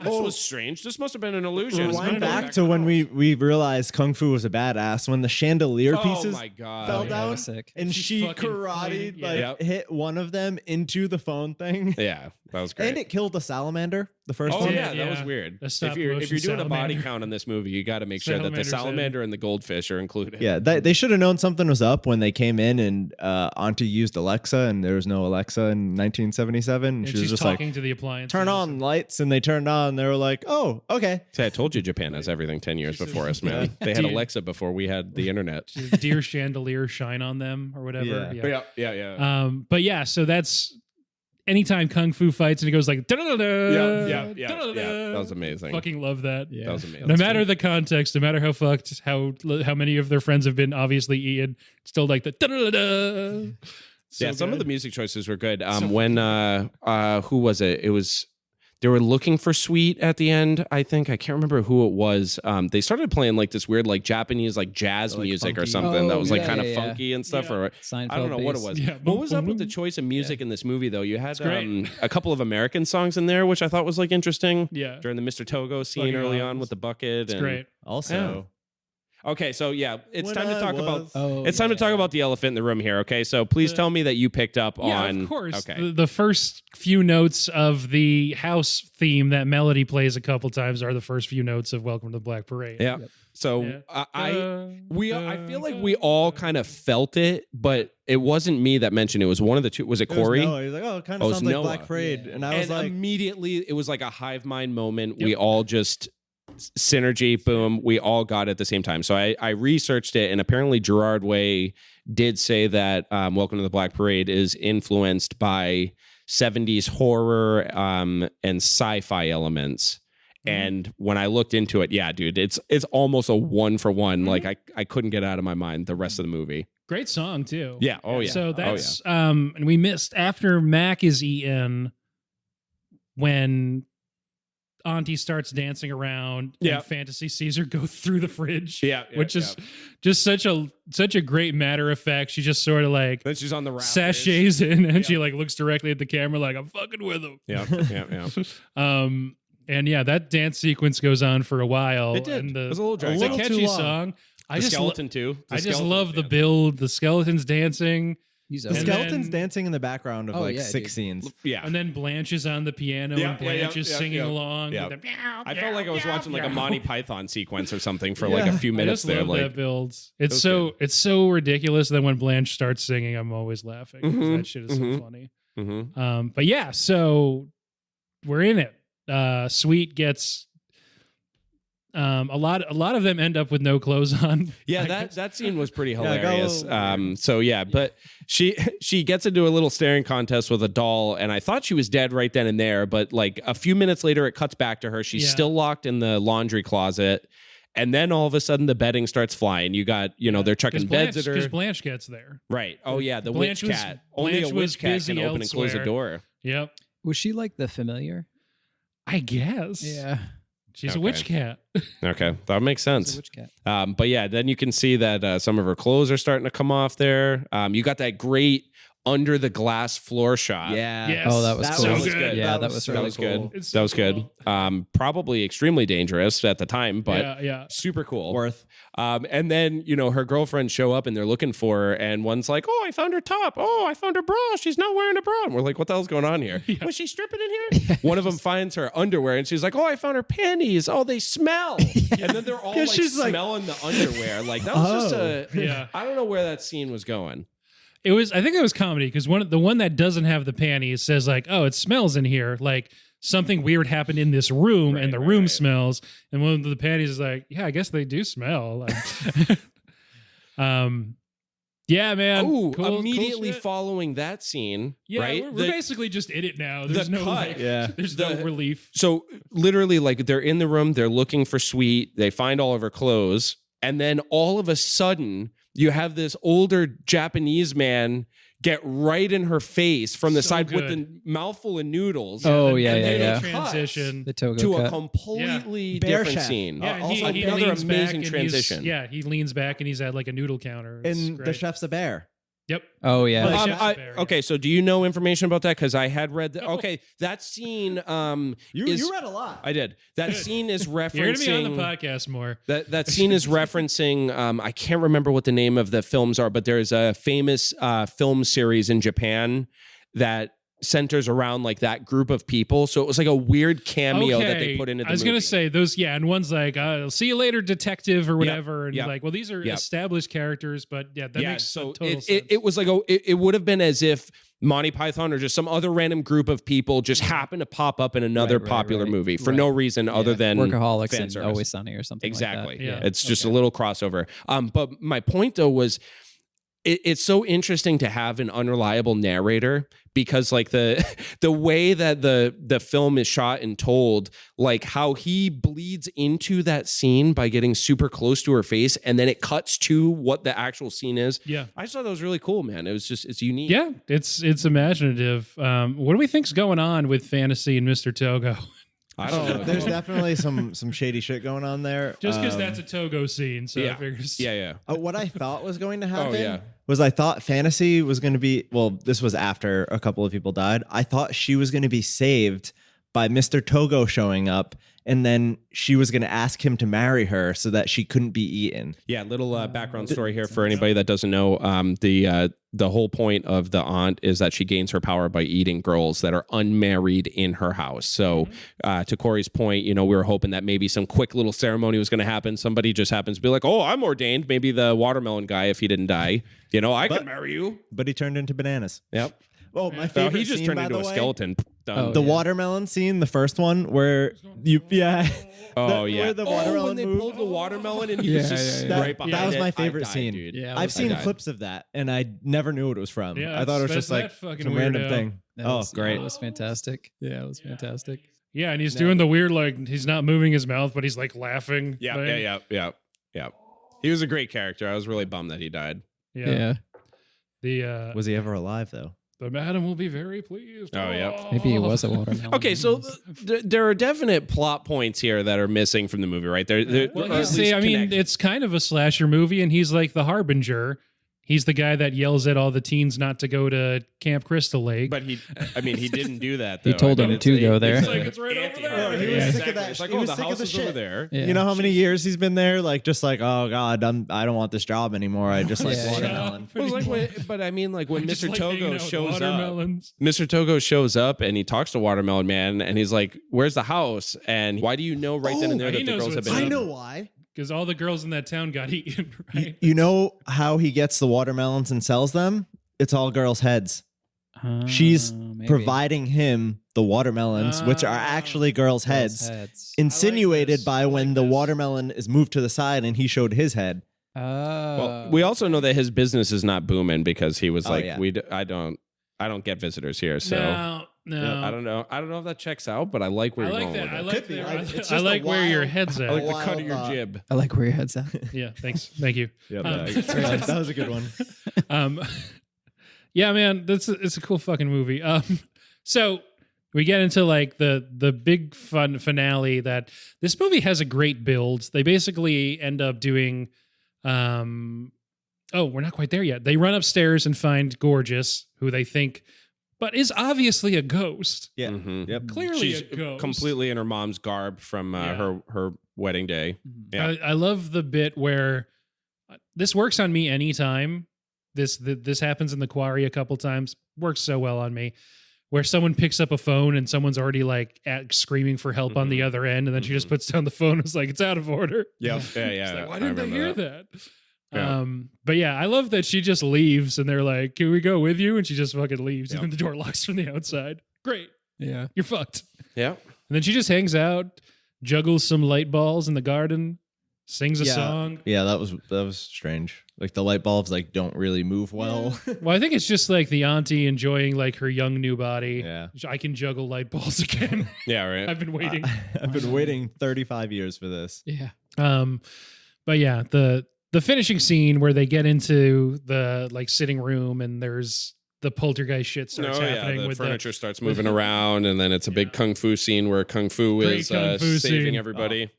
this was strange. This must have been an illusion. Rewind back to when we realized Kung Fu was a badass when the chandelier pieces Oh my god! fell Yeah, down sick. and She she fucking karate flamed- yeah. hit one of them into the phone thing. Yeah, that was great. And it killed the salamander, the first Oh one. yeah, Yeah, that was yeah. weird. A If stop you're motion doing a body salamander. count in this movie, you got to make sure that the Salamander's in. salamander and the goldfish are included. Yeah, they should have known something was up when they came in and Auntie used Alexa and there was no Alexa in 1977. And And she was she's just talking like, to the appliance. turn on lights, and they turned on. They were like, oh, okay. See, I told you Japan has everything 10 years before us, man. They had Dude. Alexa before we had the internet. Dear chandelier shine on them or whatever. Yeah. Yeah. But yeah, so that's anytime Kung Fu fights and it goes like Yeah. That was amazing. Fucking love that. That was amazing. No matter the context, no matter how fucked, how many of their friends have been obviously eaten, still like the da-da-da-da. So yeah, some of good. the music choices were good. When who was it? It was they were looking for Sweet at the end. I think I can't remember who it was. They started playing like this weird like Japanese like jazz Like music or funky. something that was like yeah, kind of yeah, yeah. funky and stuff. Yeah. Or Seinfeld I don't know what it bass. was. Yeah. What was up with the choice of music in this movie though? You had great. a couple of American songs in there, which I thought was like interesting. Yeah. During the Mr. Togo scene Fucking early awesome. on with the bucket. It's and, great. Also, Okay, so yeah, it's when time to I talk about. was- Oh, It's time to yeah. talk about the elephant in the room here. Okay, so please The- tell me that you picked up Yeah, on. of course. Okay. The first few notes of the house theme that Melody plays a couple times are the first few notes of Welcome to the Black Parade. Yeah. Yep. So Yeah. I feel like we all kind of felt it, but it wasn't me that mentioned it. It was one of the two. Was it it was Corey? Noah. He was like, oh, it kind Oh, of it was sounds like Noah. Black Parade. And I was And like, immediately it was like a hive mind moment. Yep. We all just synergy, boom. We all got it at the same time. So I researched it, and apparently Gerard Way did say that Welcome to the Black Parade is influenced by 70s horror and sci-fi elements. And when I looked into it, yeah, dude, it's almost a 1-for-1. Like I couldn't get out of my mind the rest of the movie. Great song too. Yeah. Oh yeah. So Oh, that's and we missed after Mac is eaten when Auntie starts dancing around Yeah. and Fantasy sees her go through the fridge. Yeah, which is just such a great matter of fact. She just sort of like Then she's on the rafters. sachets in and she like looks directly at the camera like I'm fucking with him. Yeah. And yeah, that dance sequence goes on for a while. It did. And It was a little it's drag. a too catchy long. song. The skeleton too. The I just skeleton love the dance. build, the skeletons dancing, He's the And skeleton's then- dancing in the background of Oh, like yeah, 6 dude. scenes. Yeah. and then Blanche is on the piano Yeah, and Blanche is singing along. Yeah. With the meow, I felt like I was meow, watching like a meow. Monty Python sequence or something for like a Yeah. few I minutes just there. love Like that build. was It's so ridiculous that when Blanche starts singing, I'm always laughing. 'Cause Mhm, That shit is mhm. so funny. mhm. But yeah, so we're in it. Sweet gets a lot of them end up with no clothes on. Yeah, I that guess. that scene was pretty Yeah, it got a hilarious. little weird. So yeah, but she gets into a little staring contest with a doll, and I thought she was dead right then and there. But like a few minutes later, it cuts back to her. She's Yeah. still locked in the laundry closet, and then all of a sudden the bedding starts flying. You got they're chucking beds at her. Because Blanche gets there. Right. Oh yeah, the Blanche witch was- cat. Only Blanche a was witch cat busy can open and close a elsewhere. door. Yep. Was she like the familiar? I guess. Yeah. She's Okay. a witch cat. Okay, that makes It's sense. a witch cat. But yeah, then you can see that some of her clothes are starting to come off there. You got that great under the glass floor shot. Yeah. Yes. Oh, that was That cool. was good. Yeah, That was so That was good. cool. It's That was so good. cool. Probably extremely dangerous at the time, but yeah. super cool. Worth. And then, her girlfriends show up and they're looking for her. And one's like, oh, I found her top. Oh, I found her bra. She's not wearing a bra. And we're like, what the hell's going on here? Yeah. Was she stripping in here? One of them finds her underwear and she's like, oh, I found her panties. Oh, they smell. And then they're all like she's like- smelling the underwear. Like that was just Yeah. I don't know where that scene was going. I think it was comedy because the one that doesn't have the panties says like, oh, it smells in here. Like something weird happened in this room and the room smells. And one of the panties is like, yeah, I guess they do smell. Like, yeah, man. Oh, Cool immediately shit. following that scene, Yeah, right? we're basically just in it now. There's no cut. like, Yeah. there's no relief. So literally, like they're in the room, they're looking for Sweet, they find all of her clothes, and then all of a sudden, you have this older Japanese man get right in her face from the So side with good. the mouthful of noodles. Oh, and yeah, then yeah, it'll yeah. transition. The Togo To a cut. completely Bear different chef. scene. Yeah, and also he another leans back amazing and transition. he leans back and he's at like a noodle counter. It's And great. the chef's a bear. Yep. Oh yeah. Well, chef's bear, yeah. Okay, so do you know information about that? Because I had read that. Okay, that scene. You read a lot. I did. That scene is referencing. You're gonna be on the podcast more. That scene is referencing. I can't remember what the name of the films are, but there's a famous film series in Japan that centers around like that group of people. So it was like a weird cameo that they put into the I was movie. gonna say those, yeah, and one's like, "I'll see you later, detective," or whatever, and yep. like, well, these are Yep. established characters, but yeah, that makes so total it, sense. it was like it would have been as if Monty Python or just some other random group of people just happened to pop up in another Right, popular right. movie for Right. no reason other than Workaholics fan and service. Always Sunny or something Exactly. like that. Yeah. It's just a little crossover. But my point though was it's so interesting to have an unreliable narrator because like the way that the film is shot and told, like how he bleeds into that scene by getting super close to her face and then it cuts to what the actual scene is. Yeah. I just thought that was really cool, man. It's unique. Yeah, it's imaginative. What do we think's going on with fantasy and Mr. Togo? I don't know. There's definitely some shady shit going on there. Just because that's a Togo scene, so I yeah. figured. Yeah. What I thought was going to happen yeah. was I thought fantasy was going to be, well, this was after a couple of people died. I thought she was going to be saved by Mr. Togo showing up, and then she was going to ask him to marry her so that she couldn't be eaten. Yeah, little background story here for anybody that doesn't know. The whole point of the aunt is that she gains her power by eating girls that are unmarried in her house. So to Cory's point, we were hoping that maybe some quick little ceremony was going to happen. Somebody just happens to be like, oh, I'm ordained. Maybe the watermelon guy, if he didn't die, I can marry you. But he turned into bananas. Yep. Oh, my No, favorite he just scene, turned by into the a way, skeleton. Done. The watermelon scene, the first one, where Oh, yeah. where the when watermelon they moved. pulled the watermelon and he was just yeah. right behind That was it. my I favorite died, scene. dude. Yeah, I've seen died. clips of that, and I never knew what it was from. Yeah, I thought it was that's just like fucking some random weirdo. thing. Oh, great. It was fantastic. Yeah, it was fantastic. Yeah, and he's doing the weird, like he's not moving his mouth, but he's like laughing. thing. Yeah. He was a great character. I was really bummed that he died. Yeah. The Was he ever alive, though? the madam will be very pleased. Oh, yep. Maybe he was a watermelon. Okay, so there are definite plot points here that are missing from the movie, right? They're Well, or at see, least I mean, connected. it's kind of a slasher movie, and he's like the harbinger. He's the guy that yells at all the teens not to go to Camp Crystal Lake. But he didn't do that. Though. He told them to go there. It's like, it's right over there. He was Yeah, sick of exactly. that. It's like, He oh, was the sick of house the is shit. over there. Yeah. You know how many years he's been there? Like, just like, oh God, I don't want this job anymore. I just like Yeah. watermelon. It was like but I mean, like when I just Mr. like hanging Togo out with shows up, watermelons. Mr. Togo shows up and he talks to Watermelon Man and he's like, "Where's the house?" And why do you know right then and there he that the knows girls have what's been? up. I know why. Because all the girls in that town got eaten, right? You know how he gets the watermelons and sells them? It's all girls' heads. She's Maybe. providing him the watermelons, which are actually girls' heads, insinuated this. by I when like the this. watermelon is moved to the side and he showed his head. Well, we also know that his business is not booming because he was Oh, like, yeah. I don't get visitors here, so No. I don't know if that checks out, but I like where I you're like going that. I with like Could be. that. It's just I a like where your wild- head's at. it. I like the Wild cut of your thought. jib. I like where your head's at. Yeah, thanks. Thank you. Yep, that was a good one. Yeah, man, it's a cool fucking movie. So we get into like the big fun finale that this movie has a great build. They basically end up doing a we're not quite there yet. They run upstairs and find Gorgeous, who they think, but is obviously a ghost. Yeah. Mhm. Yep. Clearly She's a ghost. completely in her mom's garb from her wedding day. Yeah. I love the bit where this works on me anytime. This happens in the Quarry a couple times. Works so well on me. Where someone picks up a phone and someone's already like screaming for help on the other end, and then she just puts down the phone and is like, it's out of order. Yeah. Yeah. She's Yeah. like, why didn't I hear that? Yeah. But yeah, I love that she just leaves and they're like, can we go with you? And she just fucking leaves. And then the door locks from the outside. Great. Yeah. You're fucked. Yeah. And then she just hangs out, juggles some light balls in the garden, sings a song. Yeah, that was strange. Like the light bulbs like don't really move well. Well, I think it's just like the auntie enjoying like her young new body. Yeah. I can juggle light balls again. Yeah. Right. I've been waiting. I've been waiting 35 years for this. Yeah. But yeah, the finishing scene where they get into the like sitting room and there's the poltergeist shit starts happening the with furniture starts moving around, and then it's a big kung fu scene where kung fu Great is kung fu saving scene. everybody.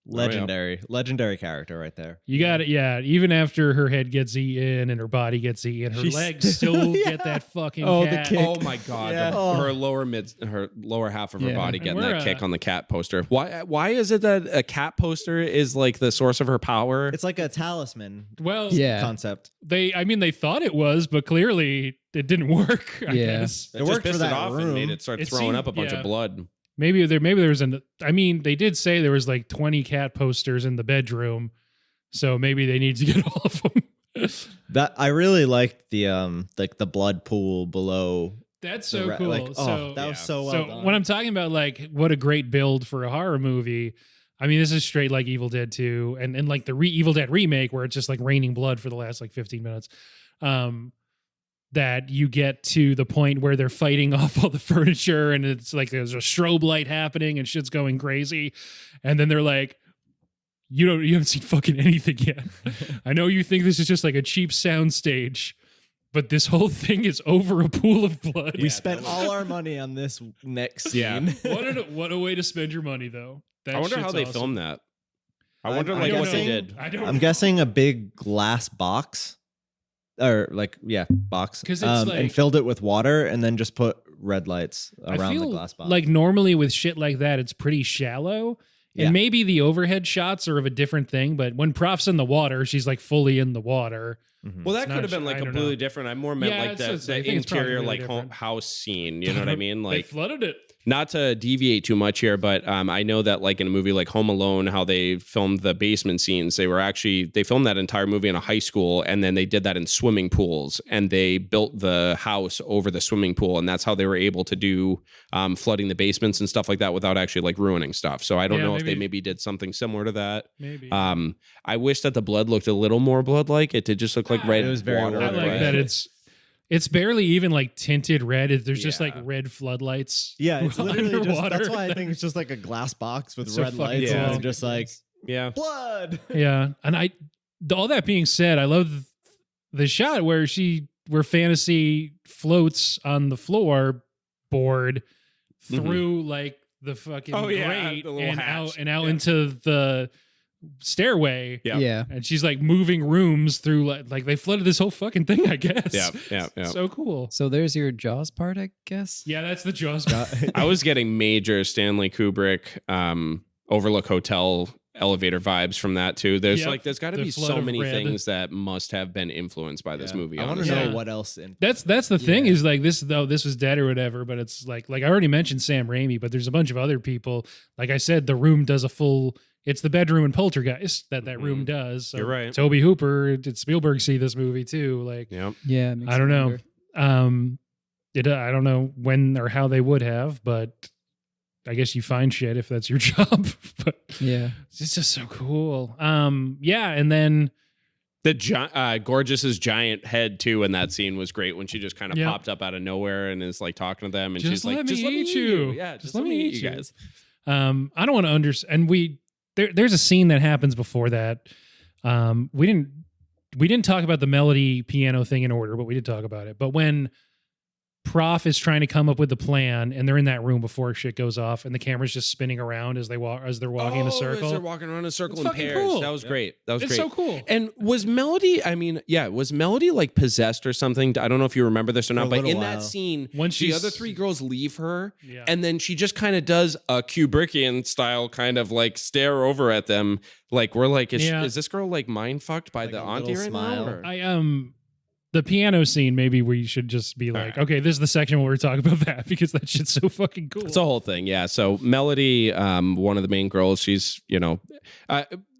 Legendary character right there. You got it. Yeah. Even after her head gets eaten and her body gets eaten, her She's legs still get that fucking Oh, the cat. kick. Oh my god! Yeah. Her lower half of her Yeah. body And getting we're, that kick on the cat poster. Why is it that a cat poster is like the source of her power? It's like a talisman Well, Yeah. concept. they thought it was, but clearly it didn't work. I Yeah. guess. It It just worked for pissed it that off and room. made it start It throwing seemed- up a bunch yeah. of blood. Maybe there was they did say there was like 20 cat posters in the bedroom, so maybe they need to get all of them. That I really liked the like the blood pool below. That's the so cool. Like, oh, so that was so well so done. when I'm talking about like what a great build for a horror movie, I mean this is straight like Evil Dead 2 and like the Evil Dead remake where it's just like raining blood for the last like 15 minutes. That you get to the point where they're fighting off all the furniture and it's like there's a strobe light happening and shit's going crazy, and then they're like, you haven't seen fucking anything yet. I know you think this is just like a cheap sound stage, but this whole thing is over a pool of blood. we spent all our money on this next Yeah. scene. What a way to spend your money though. That I wonder how shit's they awesome. filmed that. I I'm wonder like what they guessing- did. I don't I'm know. guessing a big glass box, or like box, 'Cause it's like- and filled it with water, and then just put red lights I around feel the glass box. like normally with shit like that, it's pretty shallow. And Yeah. maybe the overhead shots are of a different thing, but when Prof's in the water, she's like fully in the water. Mhm. Well, that It's could not have been a- like I don't completely know. different. I more meant Yeah, like it's- the I think it's probably interior completely like different. house scene. You know what I mean? They Like flooded it. not to deviate too much here, but I know that like in a movie like Home Alone, how they filmed the basement scenes, they filmed that entire movie in a high school, and then they did that in swimming pools, and they built the house over the swimming pool, and that's how they were able to do flooding the basements and stuff like that without actually like ruining stuff. So I don't Yeah, know if they maybe- maybe did something similar to that. Maybe. I wish that the blood looked a little more blood-like. It did just look like red it was very water. I water, like right? that it's barely even like tinted red. There's just like Yeah. red floodlights. Yeah, it's literally just, underwater. that's why I think it's just like a glass box with It's so red fucking lights cool. and just like Yeah. blood. Yeah, and all that being said, I love the shot where Fantasy floats on the floor board through like the fucking Oh, yeah, grate the little and hatch. out into the stairway. Yeah. Yeah. And she's like moving rooms through like they flooded this whole fucking thing, I guess. Yeah. So cool. So there's your Jaws part, I guess. Yeah, that's the Jaws. I was getting major Stanley Kubrick Overlook Hotel elevator vibes from that too. There's Yep. there's got to The be flood so of many red. things that must have been influenced by this movie. I want to honestly. know Yeah. what else. That's the thing Yeah. is like this was dead or whatever, but it's like I already mentioned Sam Raimi, but there's a bunch of other people. Like I said, the room does a full. It's the bedroom in Poltergeist that room does. So You're right. Toby Hooper, did Spielberg see this movie too? Like Yep. Yeah. it makes I don't me know. wonder. I don't know when or how they would have, but I guess you find shit if that's your job. But Yeah. it's just so cool. Yeah, and then The Gorgeous's giant head too in that scene was great when she just kind of Yep. popped up out of nowhere and is like talking to them and Just she's like, let me "Just let me eat you. Yeah, Just let me eat you." guys." I don't want to understand. And there's a scene that happens before that. We didn't talk about the melody piano thing in order, but we did talk about it. But when Prof is trying to come up with the plan, and they're in that room before shit goes off, and the camera's just spinning around as they're walking in a circle. As they're walking around in a circle It's in pairs. cool. That was great. That was It's great. so cool. And was Melody? I mean, yeah, was Melody like possessed or something? I don't know if you remember this or not, but in that scene, When the she's- other three girls leave her, Yeah. and then she just kind of does a Kubrickian style kind of like stare over at them, like we're like, is this girl like mind fucked by Like the a auntie little right smile. now? Or? The piano scene, maybe we should just be like, right. okay, this is the section where we're talking about that because that shit's so fucking cool. It's a whole thing, yeah. So Melody, one of the main girls, she's,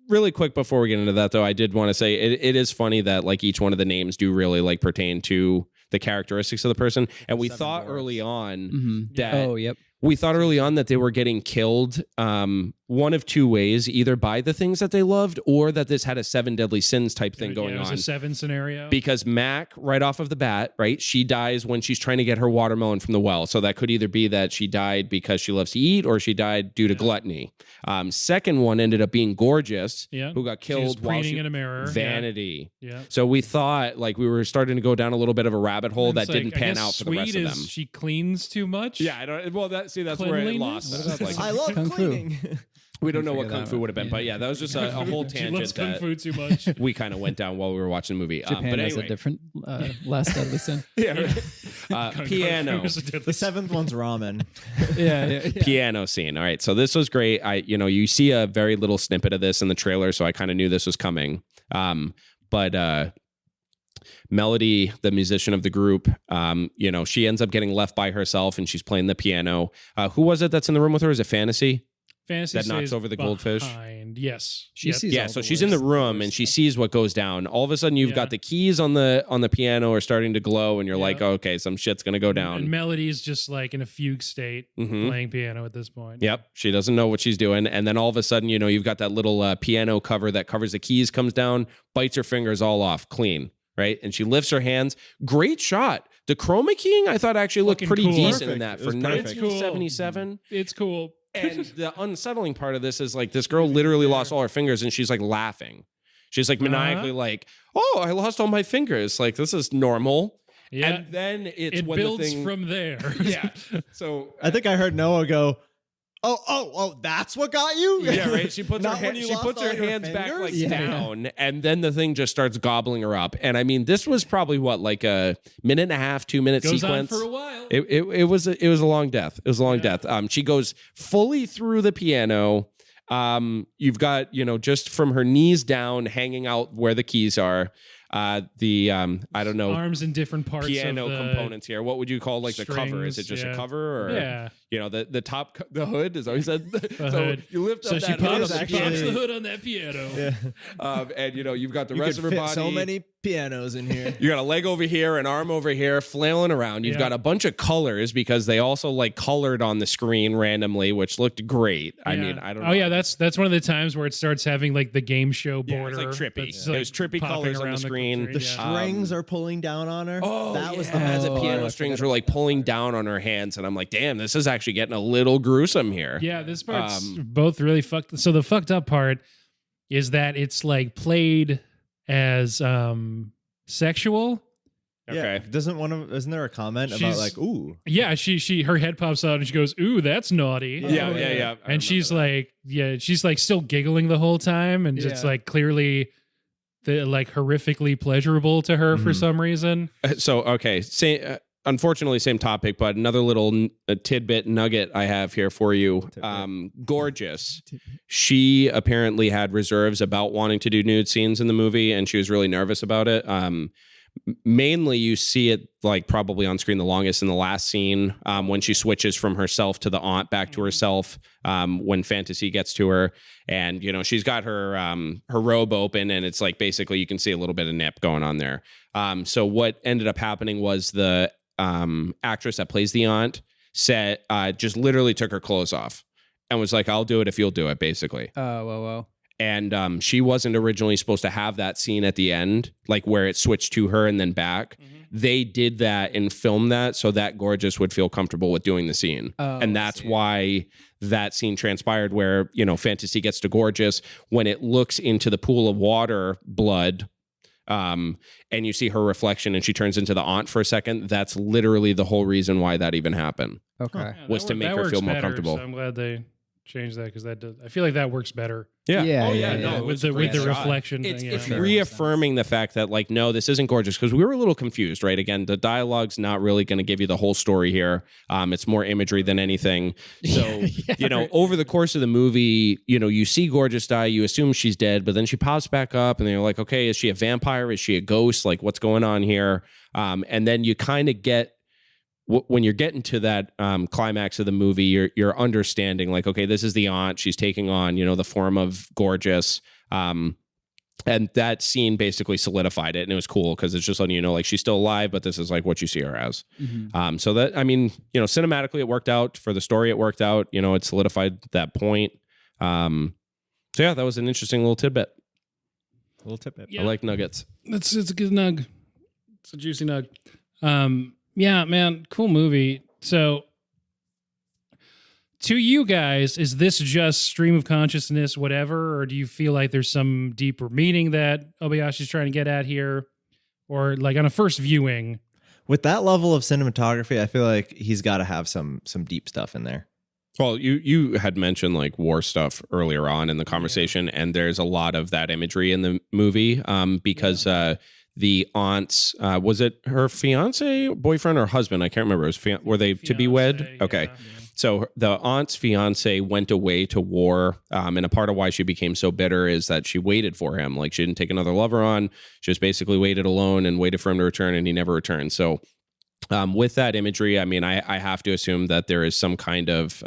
really quick before we get into that though, I did want to say it is funny that like each one of the names do really like pertain to the characteristics of the person. And we thought early on that we thought early on that they were getting killed one of two ways, either by the things that they loved or that this had a 7 deadly sins type thing going it was on. a 7 scenario. Because Mac, right off of the bat, right, she dies when she's trying to get her watermelon from the well. So that could either be that she died because she loves to eat or she died due to gluttony. Second one ended up being Gorgeous, who got killed she was while preening in a mirror. Vanity. Yeah. So we thought like we were starting to go down a little bit of a rabbit hole that It's didn't like, I pan guess out for the rest of them. She cleans too much. Yeah, I don't. Well, that's where it lost us. Like, I love Kung Fu. cleaning. we don't know what figure Kung that Fu out. would have been, but yeah, that was just a whole She tangent loves kung that fu too much. we kind of went down while we were watching the movie. Japan but has anyway, a different last deadly sin. yeah, right. Kung fu Piano. is a deadly The 7th one's ramen. yeah. Piano scene. All right, so this was great. You see a very little snippet of this in the trailer, so I kind of knew this was coming. But Melody, the musician of the group, she ends up getting left by herself, and she's playing the piano. Who was it that's in the room with her? Is it Fantasy? Fantasy That knocks stays over the goldfish? behind. Yes. She sees Yeah, all so the she's in the worst- room and she sees what goes down. All of a sudden, you've got the keys on the piano are starting to glow, and you're like, okay, some shit's gonna go down. And Melody's just like in a fugue state, playing piano at this point. Yep, she doesn't know what she's doing, and then all of a sudden, you've got that little piano cover that covers the keys, comes down, bites her fingers all off, clean. Right, and she lifts her hands. Great shot. The chroma keying, I thought actually looked Fucking pretty cool. decent in Perfect. that It for was perfect. 1977. It's cool. And the unsettling part of this is like this girl literally lost all her fingers, and she's like laughing. She's like maniacally like, "Oh, I lost all my fingers. Like this is normal." Yeah. And then It when builds the thing, from there. yeah. So I think I heard Noah go, oh, that's what got you? yeah, right. She puts her Not when you lost all your hands back like fingers? down, and then the thing just starts gobbling her up. And I mean, this was probably like a minute and a half, 2-minute Goes sequence. on for a while. It was a long death. It was a long death. She goes fully through the piano. You've got just from her knees down, hanging out where the keys are. I don't know, Arms in different parts piano of the components here. What would you call like the cover? Is it strings, just a cover, or Yeah. the top, the hood? Is always said. So hood. you lift So up she that hood. pops, actually- pops the hood on that piano. Yeah. And you've got the You rest could of her fit body. so many pianos in here. You got a leg over here, an arm over here, flailing around. You've Yeah. got a bunch of colors because they also like colored on the screen randomly, which looked great. I Yeah. mean, I don't know. Oh yeah, that's one of the times where it starts having like the game show Yeah, border. it's like trippy. that's, There's trippy popping colors on the around screen. The yeah. strings are pulling down on her. Oh, that was yeah. the the best piano part. strings were like pulling down on her hands, and I'm like, damn, this is actually getting a little gruesome here. Yeah, this part's both really fucked. So the fucked up part is that it's like played as sexual. Okay. Yeah. Isn't there a comment about She's- like, ooh? Yeah, she her head pops out and she goes, "Ooh, that's naughty." Yeah. I And she's remember like, she's like still giggling the whole time, and it's Yeah. like clearly, like horrifically pleasurable to her for Mhm. some reason. that. So okay, unfortunately, same topic, but another little tidbit nugget I have here for you. Gorgeous. She apparently had reserves about wanting to do nude scenes in the movie, and she was really nervous about it. Mainly, you see it like probably on screen the longest in the last scene when she switches from herself to the aunt back to herself when Fantasy gets to her, and she's got her her robe open, and it's like basically you can see a little bit of nip going on there. So what ended up happening was the actress that plays the aunt said just literally took her clothes off and was like, "I'll do it if you'll do it," basically. Oh, whoa. And she wasn't originally supposed to have that scene at the end, like where it switched to her and then back. They did that and filmed that so that Gorgeous would feel comfortable with doing the scene. Oh, And that's why that scene transpired where, Fantasy gets to Gorgeous. When it looks into the pool of water blood, and you see her reflection and she turns into the aunt for a second. That's literally the whole reason why that even happened. Okay. Yeah, Was to make her feel more comfortable. So I'm glad they changed that because that does. I feel like that works better. Yeah. Yeah, Oh, yeah, no, yeah. it was with a great the shot. reflection It's, thing. it's yeah. reaffirming the fact that, like, no, this isn't gorgeous, because we were a little confused, right? Again, the dialogue's not really going to give you the whole story here. It's more imagery than anything. So, over the course of the movie, you see Gorgeous die, you assume she's dead, but then she pops back up, and you're like, okay, is she a vampire? Is she a ghost? Like, what's going on here? And then you kind of get, when you're getting to that climax of the movie, you're understanding, like, okay, this is the aunt. She's taking on, the form of Gorgeous. And that scene basically solidified it, and it was cool because it's just letting you know, like, she's still alive, but this is like what you see her as. Mm-hmm. So that, I mean, cinematically it worked out. For the story, it worked out. It solidified that point. So yeah, that was an interesting little tidbit. A little tidbit. Yeah. I like nuggets. It's a good nug. It's a juicy nug. Yeah, man, cool movie. So, to you guys, is this just stream of consciousness, whatever, or do you feel like there's some deeper meaning that Obayashi's trying to get at here, or like on a first viewing? With that level of cinematography, I feel like he's got to have some deep stuff in there. Well, you had mentioned like war stuff earlier on in the conversation, and there's a lot of that imagery in the movie because the aunt's, was it her fiance, boyfriend, or husband? I can't remember. It was were they to be wed? Okay. Yeah. So the aunt's fiance went away to war, and a part of why she became so bitter is that she waited for him. Like, she didn't take another lover on. She just basically waited alone and waited for him to return, and he never returned. So with that imagery, I mean, I have to assume that there is some kind of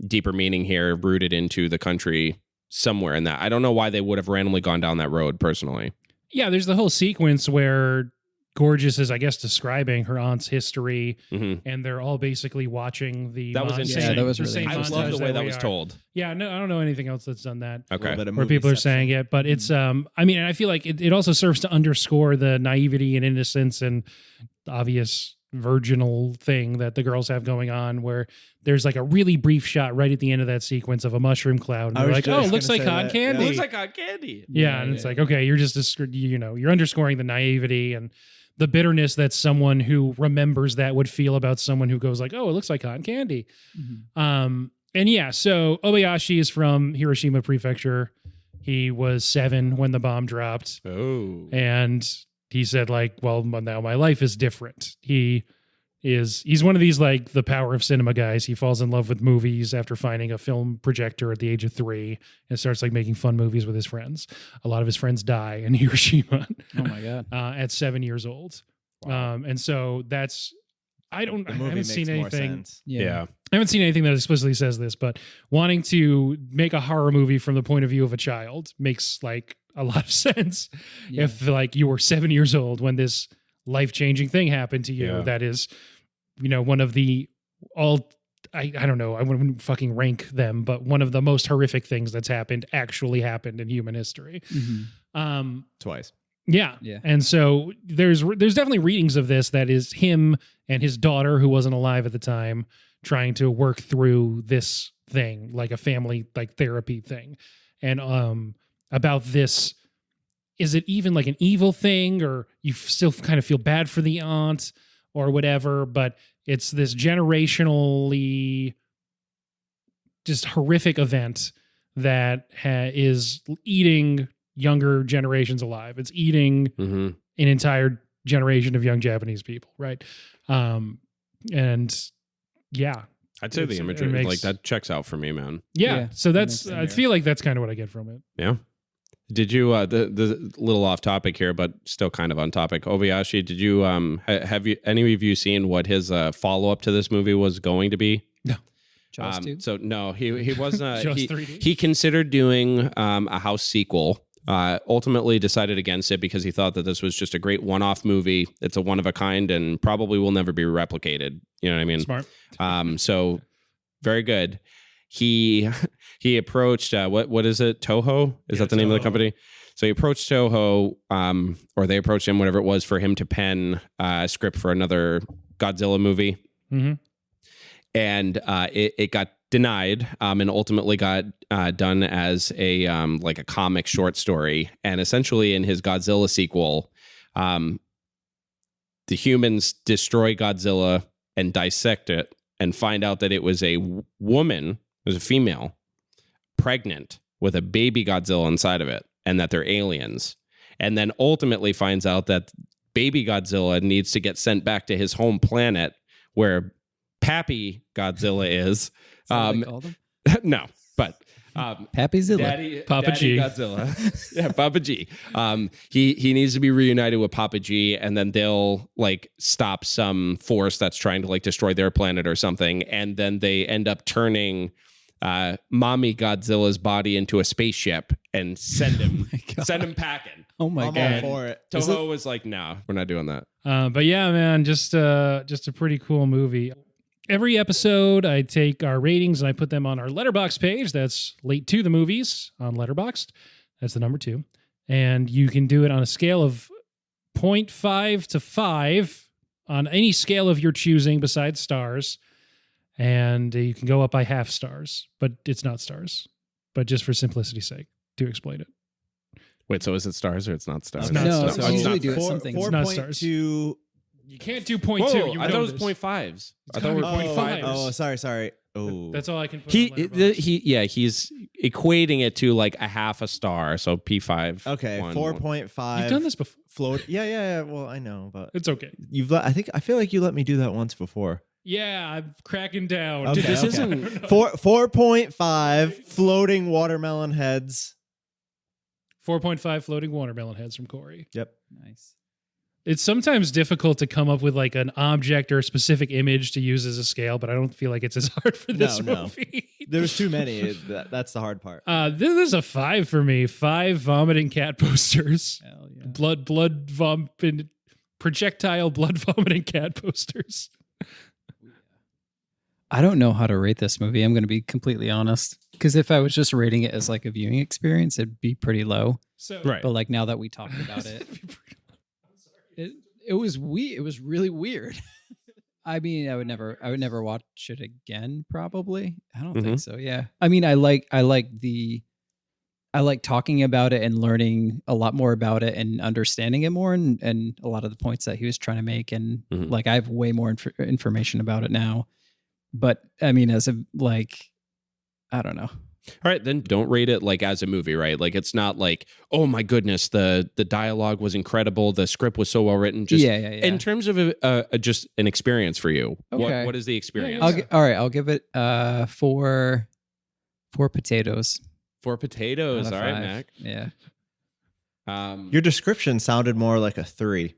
deeper meaning here rooted into the country somewhere in that. I don't know why they would have randomly gone down that road personally. Yeah, there's the whole sequence where Gorgeous is, I guess, describing her aunt's history, and they're all basically watching the. That was interesting. Yeah, that was the really same I interesting. love the montage way that we was are. told. Yeah, no, I don't know anything else that's done that. Okay. Where people are saying it, but it's I mean, and I feel like it also serves to underscore the naivety and innocence and obvious virginal thing that the girls have going on, where there's like a really brief shot right at the end of that sequence of a mushroom cloud, and I they're was like, just "Oh, it looks gonna like say cotton that. candy." Yeah. It looks like cotton candy. Yeah, and it's like, okay, you're just you're underscoring the naivety and the bitterness that someone who remembers that would feel about someone who goes like, "Oh, it looks like cotton candy." Mm-hmm. And yeah, so Obayashi is from Hiroshima Prefecture. He was 7 when the bomb dropped. Oh. And he said, like, well, now my life is different. He's one of these, like, the power of cinema guys. He falls in love with movies after finding a film projector at the age of 3 and starts like making fun movies with his friends. A lot of his friends die in Hiroshima Oh my god. at 7 years old. Wow. And so that's, I haven't seen anything. Yeah. I haven't seen anything that explicitly says this, but wanting to make a horror movie from the point of view of a child makes like a lot of sense. Yeah. If like you were 7 years old when this life-changing thing happened to you, Yeah. that is, one of the I don't know, I wouldn't fucking rank them, but one of the most horrific things that's actually happened in human history. Mm-hmm. Twice. Yeah. Yeah. And so there's definitely readings of this that is him and his daughter, who wasn't alive at the time, trying to work through this thing, like a family, like therapy thing. And about this, is it even like an evil thing, or you still kind of feel bad for the aunt or whatever, but it's this generationally just horrific event that is eating younger generations alive. It's eating an entire generation of young Japanese people, right? And yeah, I'd say the imagery, like, that checks out for me, man. yeah. So that's, makes I sense. feel like that's kind of what I get from it. Yeah. Did you the little off topic here, but still kind of on topic? Obayashi, did you have you any of you seen what his follow up to this movie was going to be? No. Jaws 2? So no, he wasn't. Jaws 3D? He considered doing a house sequel. Ultimately decided against it because he thought that this was just a great one-off movie. It's a one of a kind and probably will never be replicated. You know what I mean? Smart. So very good. He approached what is it? Toho? Is that the name of the Toho. company? So he approached Toho, or they approached him, whatever it was, for him to pen a script for another Godzilla movie. Mm-hmm. And it got denied, and ultimately got done as a like a comic short story. And essentially, in his Godzilla sequel, the humans destroy Godzilla and dissect it and find out that it was a woman, it was a female, pregnant with a baby Godzilla inside of it, and that they're aliens. And then ultimately finds out that baby Godzilla needs to get sent back to his home planet where Pappy Godzilla is. What they called him? No, but Pappyzilla. Papa Daddy G. Godzilla. Yeah, Papa G. He needs to be reunited with Papa G, and then they'll like stop some force that's trying to like destroy their planet or something, and then they end up turning Mommy Godzilla's body into a spaceship and send him packing. Oh my I'm god! all for it. Toho was like, "No, we're not doing that." But yeah, man, just a pretty cool movie. Every episode, I take our ratings and I put them on our Letterboxd page. That's Late to the Movies on Letterboxd. That's the number 2. And you can do it on a scale of 0.5 to 5 on any scale of your choosing besides stars. And you can go up by half stars, but it's not stars. But just for simplicity's sake, to explain it. Wait, so is it stars or it's not stars? It's not No, stars. so I usually do it something. It's not stars. 4.2. You can't do 0.2. Whoa, You I know thought it was this. 0.5s. I gotta thought we be were 0.5s. Oh, sorry. Oh, That's all I can put on Letterboxd. He's equating it to like a half a star, so P5. okay. 4.5. You've done this before. Float. Yeah. Well, I know, but It's okay. I feel like you let me do that once before. Yeah, I'm cracking down. Okay, Dude, this okay. isn't. 4.5 floating watermelon heads. 4.5 floating watermelon heads from Cory. Yep. Nice. It's sometimes difficult to come up with like an object or a specific image to use as a scale, but I don't feel like it's as hard for this No. movie. There's too many. That's the hard part. This is a 5 for me. 5 vomiting cat posters. Hell yeah. Blood vomiting, projectile blood vomiting cat posters. I don't know how to rate this movie. I'm going to be completely honest. Because if I was just rating it as like a viewing experience, it'd be pretty low. So Right. But like now that we talked about it, it was weird. It was really weird. I mean, I would never watch it again. Probably. I don't think so. Yeah. I mean, I like talking about it and learning a lot more about it and understanding it more and a lot of the points that he was trying to make. And like, I have way more information about it now. But I mean, as a like, I don't know. All right, then don't rate it like as a movie, right? Like it's not like, oh my goodness, the dialogue was incredible, the script was so well written. Just Yeah. in terms of just an experience for you, Okay. what is the experience? All right, I'll give it 4 potatoes. 4 potatoes. Out All of right, 5. Mac. Yeah. Your description sounded more like a 3.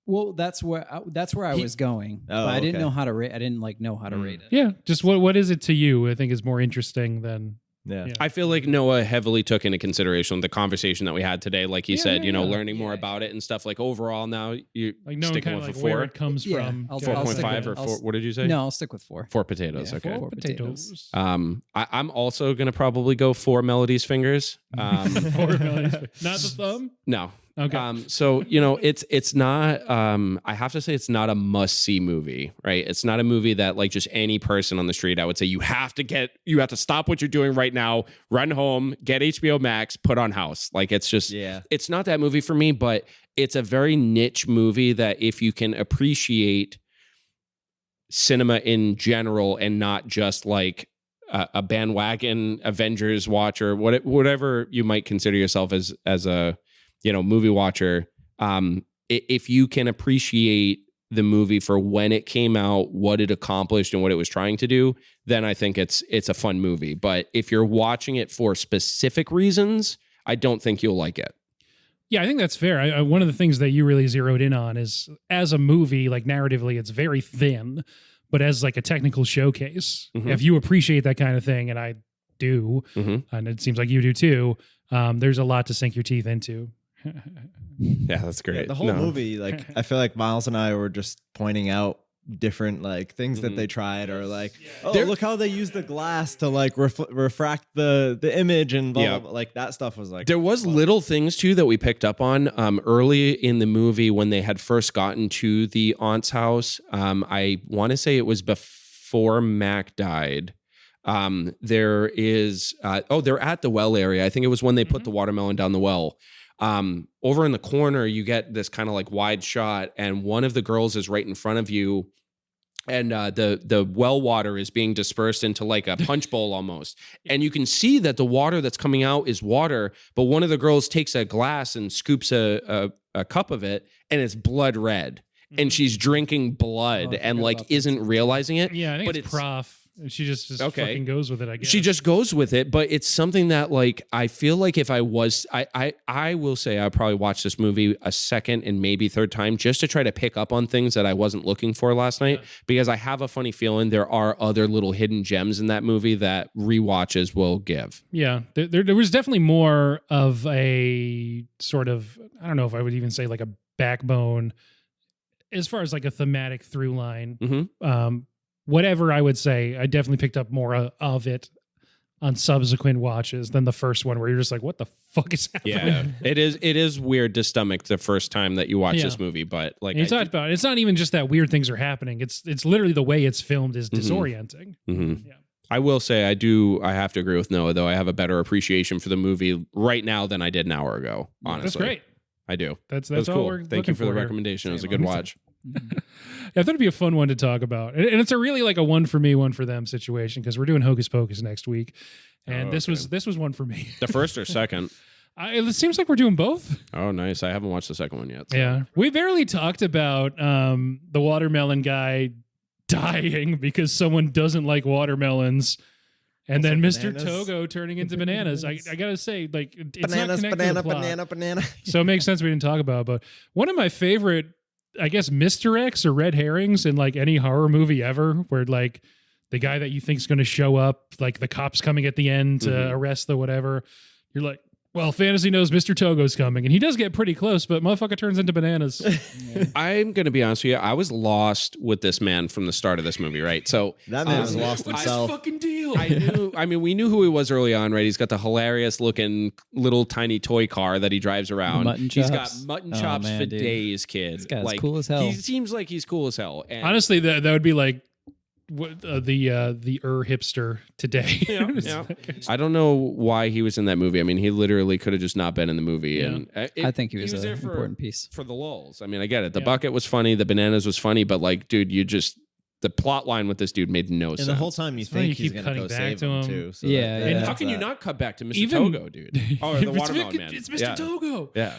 Well, that's where I was going. Oh, but I didn't okay. know how to rate. I didn't know how to rate it. yeah, just what is it to you? I think is more interesting than Yeah. Yeah. I feel like Noah heavily took into consideration the conversation that we had today. Like he said, learning more about it and stuff. Like overall, now you like knowing sticking kind of with like a 4, where it comes Yeah, from. I'll- 4.5 or 4. What did you say? No, I'll stick with 4. 4 potatoes. Yeah, Okay. 4 potatoes. I'm also gonna probably go 4 Melody's fingers. 4 million. Not the thumb. No. Okay. So it's not. I have to say it's not a must see movie, right? It's not a movie that like just any person on the street. I would say you have to stop what you're doing right now, run home, get HBO Max, put on House. Like it's just, it's not that movie for me. But it's a very niche movie that if you can appreciate cinema in general and not just like a bandwagon Avengers watcher, whatever you might consider yourself as a movie watcher, if you can appreciate the movie for when it came out, what it accomplished and what it was trying to do, then I think it's a fun movie. But if you're watching it for specific reasons, I don't think you'll like it. Yeah, I think that's fair. One of the things that you really zeroed in on is as a movie, like narratively, it's very thin, but as like a technical showcase, if you appreciate that kind of thing, and I do, and it seems like you do too, there's a lot to sink your teeth into. Yeah, that's great. Yeah, the whole movie, like I feel like Miles and I were just pointing out different like things that they tried, or like, look how they use the glass to like refract the image and blah, blah, blah. Like that stuff was like there was little things too that we picked up on early in the movie when they had first gotten to the aunt's house. I want to say it was before Mac died. There is they're at the well area. I think it was when they put the watermelon down the well. Over in the corner, you get this kind of like wide shot, and one of the girls is right in front of you. And the well water is being dispersed into like a punch bowl almost. And you can see that the water that's coming out is water, but one of the girls takes a glass and scoops a cup of it, and it's blood red. And she's drinking blood and like isn't realizing it. Yeah, I think it's Prof. She just fucking goes with it, I guess. She just goes with it, but it's something that like I feel like if I was I will say I'll probably watch this movie a second and maybe third time just to try to pick up on things that I wasn't looking for last night, because I have a funny feeling there are other little hidden gems in that movie that rewatches will give. Yeah, there was definitely more of a sort of, I don't know if I would even say like a backbone as far as like a thematic through line. Whatever I would say, I definitely picked up more of it on subsequent watches than the first one, where you're just like, what the fuck is happening? Yeah, it is weird to stomach the first time that you watch this movie, but like it's not even just that weird things are happening. It's literally the way it's filmed is disorienting. Yeah. I will say I have to agree with Noah, though. I have a better appreciation for the movie right now than I did an hour ago, honestly. That's great. I do. That's all cool. We're Thank you for the recommendation. It was a good watch. I thought it'd be a fun one to talk about, and it's a really like a one for me, one for them situation, because we're doing Hocus Pocus next week, and this was one for me. The first or second? It seems like we're doing both. Oh, nice! I haven't watched the second one yet. So. Yeah, we barely talked about the watermelon guy dying because someone doesn't like watermelons. And then Mr. Togo turning into bananas. I gotta say, like, it's not connected to the plot. banana. So it makes sense we didn't talk about it. But one of my favorite, I guess, misdirects or red herrings in like any horror movie ever, where like the guy that you think is going to show up, like the cops coming at the end to arrest the whatever, you're like, well, fantasy knows Mr. Togo's coming, and he does get pretty close, but motherfucker turns into bananas. I'm going to be honest with you. I was lost with this man from the start of this movie, right? So that man's lost himself. Fucking deal. We knew who he was early on, right? He's got the hilarious looking little tiny toy car that he drives around. He's got mutton chops for days, kid. This guy's cool as hell. He seems like he's cool as hell. And honestly, that would be like the hipster today. Yeah. I don't know why he was in that movie. I mean, he literally could have just not been in the movie. Yeah. And I think he was there an important piece for the lulls. I mean, I get it. The bucket was funny. The bananas was funny, but like, dude, the plot line with this dude made no sense. And the whole time you think he's going to go save him too. So and how can you not cut back to Mr. Togo, dude? Oh, the watermelon man. It's Mr. Togo. Yeah.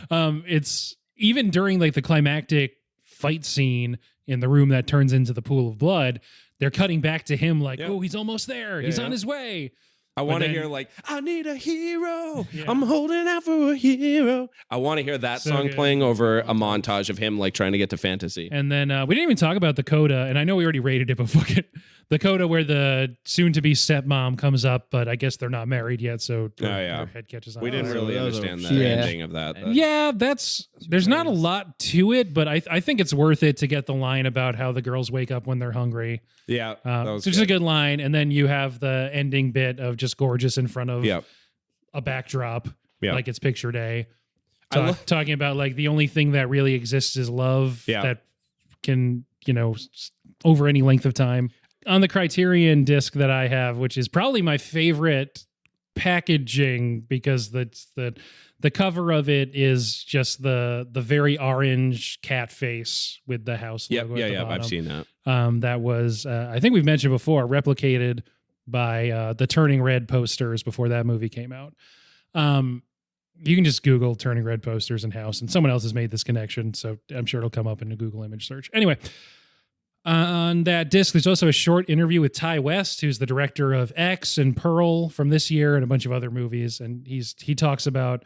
It's even during like the climactic fight scene in the room that turns into the pool of blood. They're cutting back to him like, oh, he's almost there. He's on his way. I want to hear like, I need a hero. Yeah. I'm holding out for a hero. I want to hear that song playing over a montage of him like trying to get to fantasy. And then we didn't even talk about the coda. And I know we already rated it, but fuck it. The coda where the soon-to-be stepmom comes up, but I guess they're not married yet, so their head catches on. We didn't really understand the ending of that. Yeah, there's not a lot to it, but I think it's worth it to get the line about how the girls wake up when they're hungry. Yeah, it's just a good line, and then you have the ending bit of just gorgeous in front of a backdrop, like it's picture day, talking about like the only thing that really exists is love that can, over any length of time. On the Criterion disc that I have, which is probably my favorite packaging, because the cover of it is just the very orange cat face with the house logo. Yeah, I've seen that. That was I think we've mentioned before, replicated by the Turning Red posters before that movie came out. You can just Google Turning Red posters and house, and someone else has made this connection, so I'm sure it'll come up in a Google image search. Anyway. On that disc, there's also a short interview with Ty West, who's the director of X and Pearl from this year and a bunch of other movies. And he talks about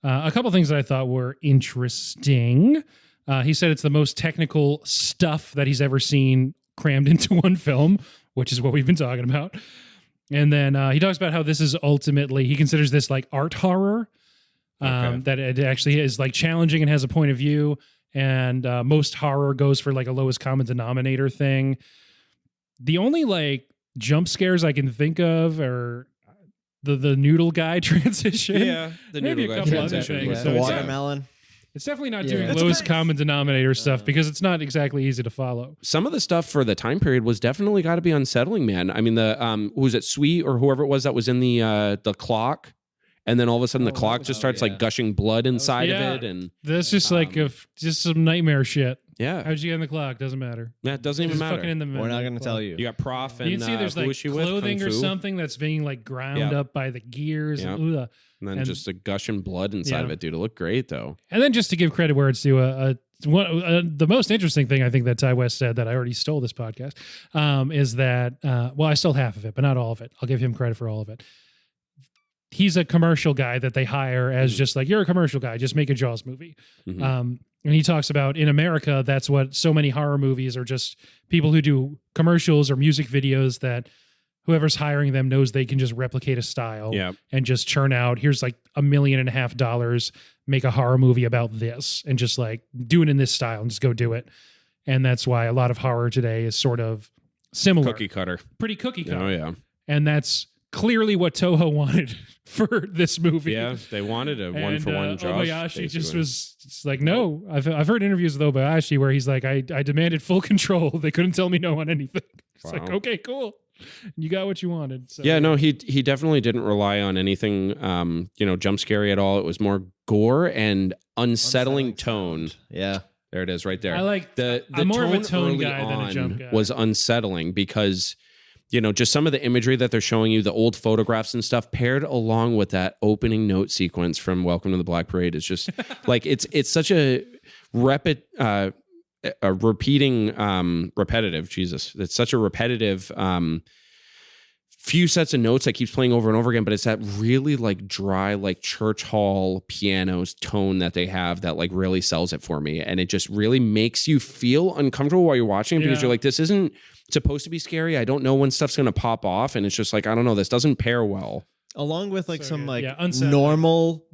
a couple things that I thought were interesting. He said it's the most technical stuff that he's ever seen crammed into one film, which is what we've been talking about. And then he talks about how this is ultimately, he considers this like art horror, that it actually is like challenging and has a point of view. And most horror goes for like a lowest common denominator thing. The only like jump scares I can think of are the noodle guy transition. Yeah, the noodle guy transition. The watermelon. It's definitely not Yeah. doing It's lowest common denominator stuff because it's not exactly easy to follow. Some of the stuff for the time period was definitely got to be unsettling, man. I mean, the who was it, Sweet or whoever it was that was in the clock, and then all of a sudden the clock just starts like gushing blood inside of it, and that's just just some nightmare shit. yeah, How'd you get in the clock? Doesn't matter. that doesn't even Just matter. fucking in the We're not going to tell you. You got Prof and You can see there's who like was she with? clothing Kung or Fu? something that's being like ground up by the gears. Yeah. And and then just a gushing blood inside of it, dude. It looked great though. And then just to give credit where it's due, the most interesting thing I think that Ty West said that I already stole this podcast is that, I stole half of it, but not all of it. I'll give him credit for all of it. He's a commercial guy that they hire as just like, you're a commercial guy, just make a Jaws movie. Mhm. And he talks about in America, that's what so many horror movies are, just people who do commercials or music videos that whoever's hiring them knows they can just replicate a style and just churn out, here's like $1.5 million, make a horror movie about this and just like do it in this style and just go do it. And that's why a lot of horror today is sort of similar. Cookie cutter. Pretty cookie cutter. Oh yeah. And that's clearly what Toho wanted for this movie. Yeah, they wanted a one-for-one Jaws. Obayashi just was just like, no. I've heard interviews with Obayashi where he's like, I demanded full control. They couldn't tell me no on anything. It's like, okay, cool. You got what you wanted. So. Yeah, no, he definitely didn't rely on anything, jump scary at all. It was more gore and unsettling tone. Yeah. There it is, right there. I like the I'm more of a tone early guy than a jump guy. Was unsettling because, just some of the imagery that they're showing you, the old photographs and stuff, paired along with that opening note sequence from Welcome to the Black Parade is just like it's such a repetitive. Jesus, it's such a repetitive. Few sets of notes that keeps playing over and over again, but it's that really like dry, like church hall pianos tone that they have that like really sells it for me. And it just really makes you feel uncomfortable while you're watching because you're like, this isn't supposed to be scary. I don't know when stuff's going to pop off. And it's just like, I don't know, this doesn't pair well. Along with like unsettling. normal,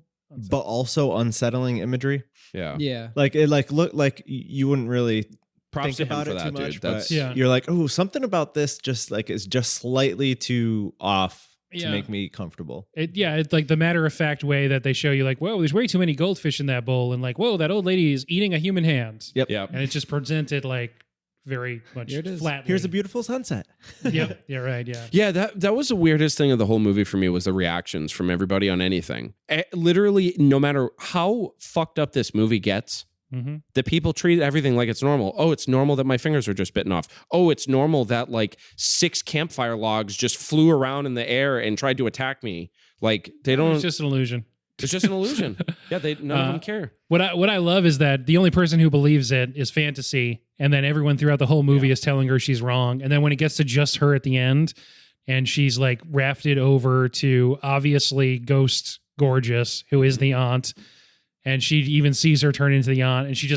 but also unsettling imagery. Yeah. Yeah. Like it like looked like you wouldn't really Props think to him about for it that, too dude. much, That's but you're like, oh, something about this just like is just slightly too off to make me comfortable. It's like the matter of fact way that they show you like, whoa, there's way too many goldfish in that bowl, and like, whoa, that old lady is eating a human hand. Yep. And it's just presented like very much flat. Here's a beautiful sunset. Yep. Yeah. Right. Yeah. Yeah, that was the weirdest thing of the whole movie for me was the reactions from everybody on anything. Literally, no matter how fucked up this movie gets, the people treat everything like it's normal. Oh, it's normal that my fingers are just bitten off. Oh, it's normal that like 6 campfire logs just flew around in the air and tried to attack me. Like they don't. It's just an illusion. It's just an illusion. Yeah, none of them care. What I love is that the only person who believes it is Fantasy, and then everyone throughout the whole movie is telling her she's wrong. And then when it gets to just her at the end, and she's like rafted over to obviously Ghost Gorgeous, who is the aunt. And she even sees her turn into the aunt, and she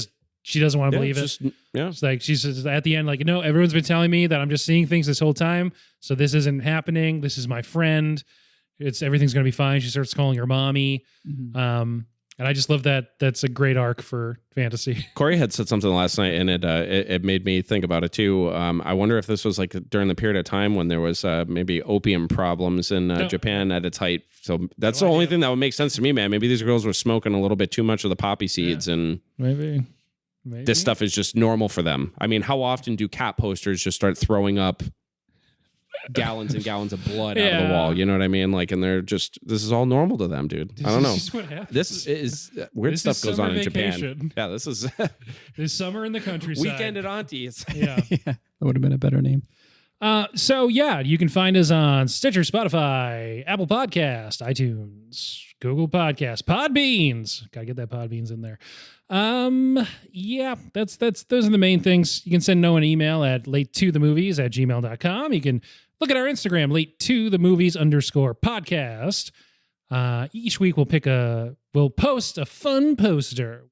doesn't want to believe it. It's like she's just at the end, like, no, everyone's been telling me that I'm just seeing things this whole time, so this isn't happening. This is my friend. Everything's gonna be fine. She starts calling her mommy, and I just love that. That's a great arc for Fantasy. Cory had said something last night, and it made me think about it too. I wonder if this was like during the period of time when there was maybe opium problems in Japan at its height. So that's the only thing that would make sense to me, man. Maybe these girls were smoking a little bit too much of the poppy seeds, and maybe this stuff is just normal for them. I mean, how often do cat posters just start throwing up gallons and gallons of blood out of the wall? You know what I mean? Like, and they're just, this is all normal to them, dude. I don't know. This is what happens. This is weird stuff goes on in Japan. Yeah, this is this summer in the countryside. Weekend at Auntie's. Yeah. That would have been a better name. So yeah, you can find us on Stitcher, Spotify, Apple Podcast, iTunes, Google Podcast, Podbeans. Gotta get that Podbeans in there. Yeah, those are the main things. You can send Noah an email at late2themovies@gmail.com. You can look at our Instagram, late2themovies_podcast. Each week we'll post a fun poster.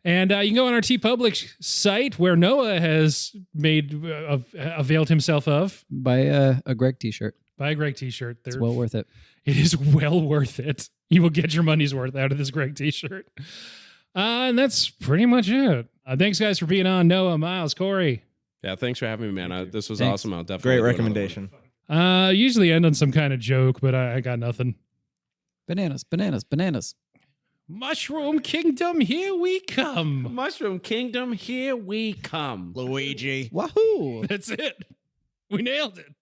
And you can go on our TeePublic site where Noah has availed himself of. Buy a Greg t-shirt. Buy a Greg t-shirt. It's well worth it. It is well worth it. You will get your money's worth out of this Greg t-shirt. And that's pretty much it. Thanks, guys, for being on. Noah, Miles, Cory. Yeah, thanks for having me, man. This was Thanks. awesome. I'll definitely Great recommendation. Usually end on some kind of joke, but I got nothing. Bananas. Mushroom Kingdom, here we come. Mushroom Kingdom, here we come. Luigi. Wahoo! That's it. We nailed it.